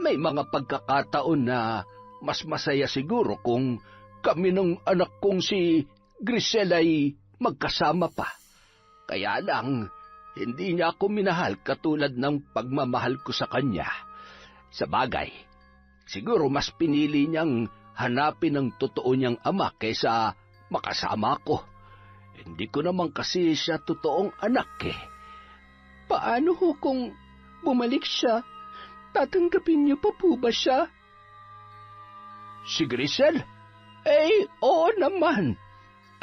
may mga pagkakataon na mas masaya siguro kung kami ng anak kong si Grisel ay magkasama pa. Kaya lang, hindi niya ako minahal katulad ng pagmamahal ko sa kanya. Sa bagay, siguro mas pinili niyang hanapin ang totoo niyang ama kaysa makasama ko. Hindi ko naman kasi siya totoong anak eh. Paano ho kung bumalik siya? Tatanggapin niyo pa po ba siya? Si Grisel? Oo naman.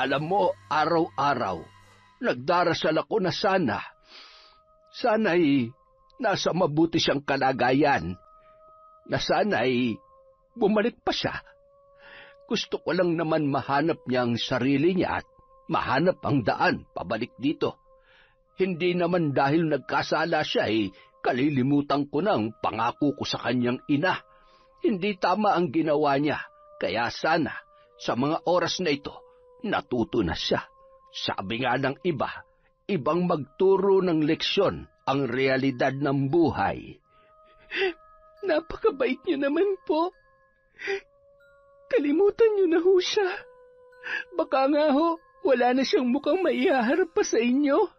Alam mo, araw-araw, nagdarasal ako na sana'y nasa mabuti siyang kalagayan, na sana'y bumalik pa siya. Gusto ko lang naman mahanap niya ang sarili niya at mahanap ang daan pabalik dito. Hindi naman dahil nagkasala siya kalilimutan ko ng pangako ko sa kanyang ina. Hindi tama ang ginawa niya, kaya sana sa mga oras na ito, natuto na siya. Sabi nga ng iba, ibang magturo ng leksyon ang realidad ng buhay. Napakabait niyo naman po. Kalimutan niyo na ho siya. Baka nga ho, wala na siyang mukhang maihaharap pa sa inyo.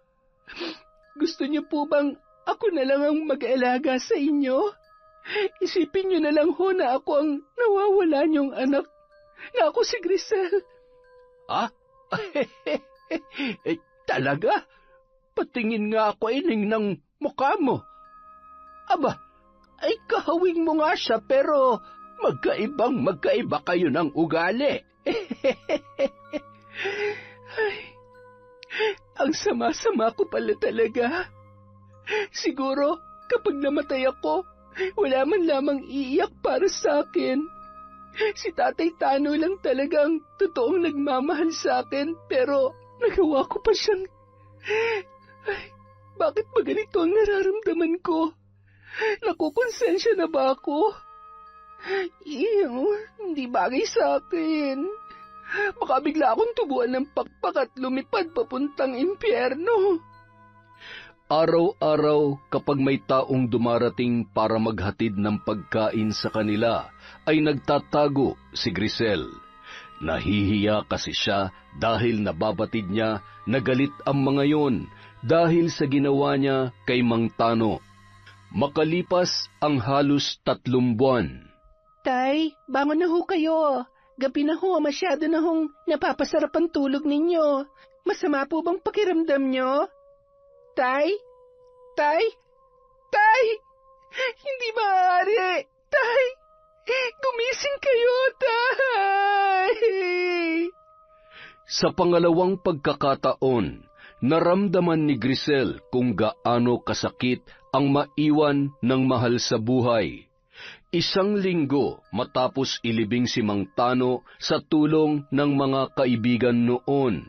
Gusto niyo po bang ako na lang ang mag-alaga sa inyo? Isipin niyo na lang ho na ako ang nawawala niyong anak, na ako si Grisel. Ah? Talaga? Patingin nga ako ining ng mukha mo. Aba, ay kahawing mo nga siya pero magkaiba kayo ng ugali. Ay, ang sama-sama ko pala talaga. Siguro, kapag namatay ako, wala man lamang iiyak para sa akin. Si Tatay Tano lang talagang totoong nagmamahal sa akin, pero nagawa ko pa siyang... Ay, bakit ba ganito ang nararamdaman ko? Nakukonsensya na ba ako? Hindi bagay sa akin. Baka bigla akong tubuan ng pakpak at lumipad papuntang impyerno. Araw-araw kapag may taong dumarating para maghatid ng pagkain sa kanila, ay nagtatago si Grisel. Nahihiya kasi siya dahil nababatid niya na galit ang mga yon dahil sa ginawa niya kay Mang Tano. Makalipas ang halos 3 buwan. Tay, bangon na ho kayo. Gabi na ho, masyado na hong napapasarap ang tulog ninyo. Masama po bang pakiramdam nyo? Tay? Tay? Tay! Hindi maaari! Tay! Gumising kayo, Tay! Sa pangalawang pagkakataon, naramdaman ni Grisel kung gaano kasakit ang maiwan ng mahal sa buhay. 1 linggo matapos ilibing si Mang Tano sa tulong ng mga kaibigan noon.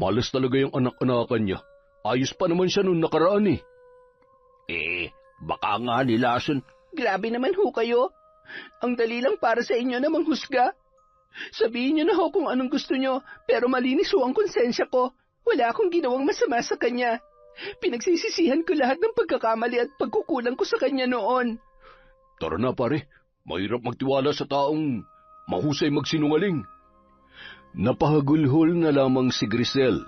Malas talaga yung anak-anakan niya. Ayos pa naman siya noong nakaraan Baka nga nilason. Grabe naman ho kayo. Ang dali lang para sa inyo na manghusga. Sabihin niyo na ho kung anong gusto niyo, pero malinis ho ang konsensya ko. Wala akong ginawang masama sa kanya. Pinagsisisihan ko lahat ng pagkakamali at pagkukulang ko sa kanya noon. Tara na pare, mahirap magtiwala sa taong mahusay magsinungaling. Napahagulhol na lamang si Grisel.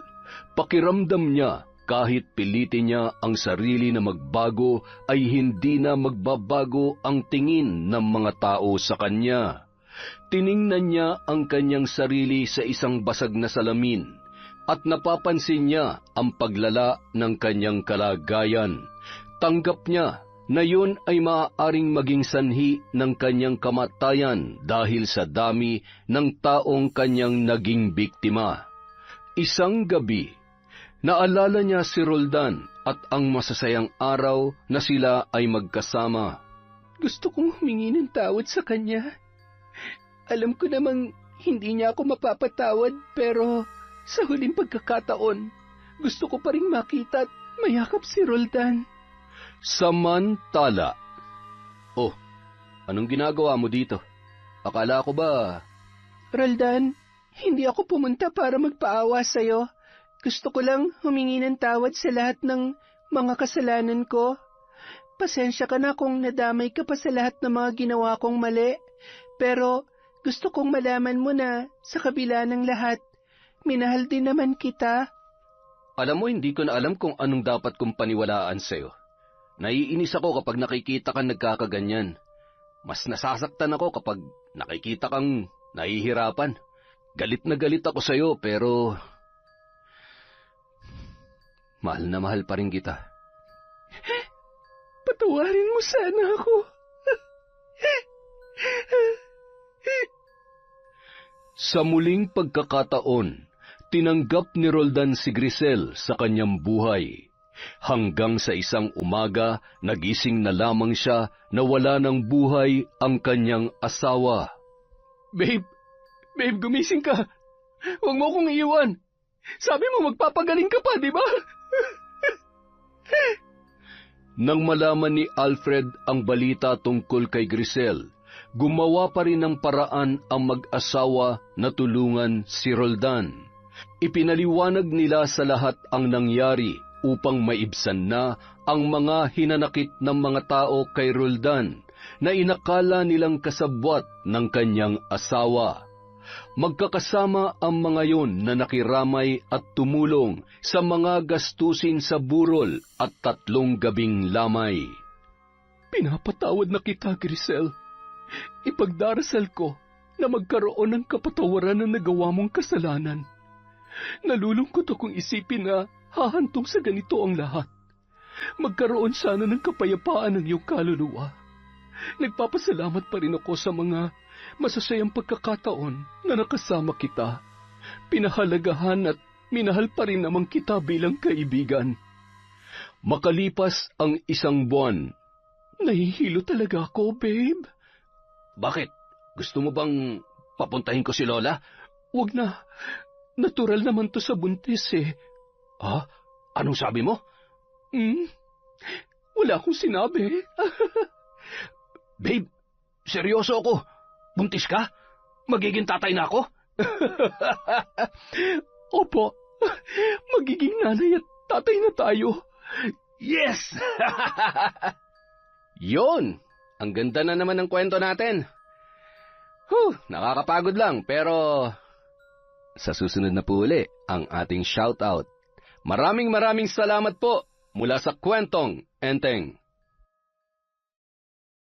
Pakiramdam niya kahit pilitin niya ang sarili na magbago ay hindi na magbabago ang tingin ng mga tao sa kanya. Tiningnan niya ang kanyang sarili sa isang basag na salamin at napapansin niya ang paglala ng kanyang kalagayan. Tanggap niya na yun ay maaaring maging sanhi ng kanyang kamatayan dahil sa dami ng taong kanyang naging biktima. Isang gabi, naalala niya si Roldan at ang masasayang araw na sila ay magkasama. Gusto kong humingi ng tawad sa kanya. Alam ko namang hindi niya ako mapapatawad, pero sa huling pagkakataon, gusto ko pa rin makita at mayakap si Roldan. Samantala. Oh, anong ginagawa mo dito? Akala ko ba... Roldan, hindi ako pumunta para magpaawa sa'yo. Gusto ko lang humingi ng tawad sa lahat ng mga kasalanan ko. Pasensya ka na kung nadamay ka pa sa lahat ng mga ginawa kong mali. Pero gusto kong malaman mo na sa kabila ng lahat, minahal din naman kita. Alam mo, hindi ko na alam kung anong dapat kong paniwalaan sa'yo. Naiinis ako kapag nakikita kang nagkakaganyan. Mas nasasaktan ako kapag nakikita kang nahihirapan. Galit na galit ako sa'yo, pero... mahal na mahal pa rin kita. Patawarin mo sana ako. Sa muling pagkakataon, tinanggap ni Roldan si Grisel sa kanyang buhay. Hanggang sa isang umaga, nagising na lamang siya na wala ng buhay ang kanyang asawa. Babe, gumising ka. Huwag mo kong iiwan. Sabi mo magpapagaling ka pa, di ba? Nang malaman ni Alfred ang balita tungkol kay Grisel, gumawa pa rin ng paraan ang mag-asawa na tulungan si Roldan. Ipinaliwanag nila sa lahat ang nangyari upang maibsan na ang mga hinanakit ng mga tao kay Roldan na inakala nilang kasabwat ng kanyang asawa. Magkakasama ang mga yon na nakiramay at tumulong sa mga gastusin sa burol at 3 gabing lamay. Pinapatawad na kita, Grisel. Ipagdarasal ko na magkaroon ng kapatawaran ng nagawa mong kasalanan. Nalulungkot akong isipin na hahantong sa ganito ang lahat. Magkaroon sana ng kapayapaan ng iyong kaluluwa. Nagpapasalamat pa rin ako sa mga masasayang pagkakataon na nakasama kita. Pinahalagahan at minahal pa rin naman kita bilang kaibigan. Makalipas ang 1 buwan. Nahihilo talaga ako, babe. Bakit? Gusto mo bang papuntahin ko si Lola? Wag na. Natural naman to sa buntis eh. Ha? Anong sabi mo? Wala akong sinabi. Babe, seryoso ako. Buntis ka? Magiging tatay na ako? Opo, magiging nanay at tatay na tayo. Yes! Yon! Ang ganda na naman ng kwento natin. Nakakapagod lang, pero sa susunod na po uli ang ating shoutout. Maraming salamat po mula sa Kwentong Enteng.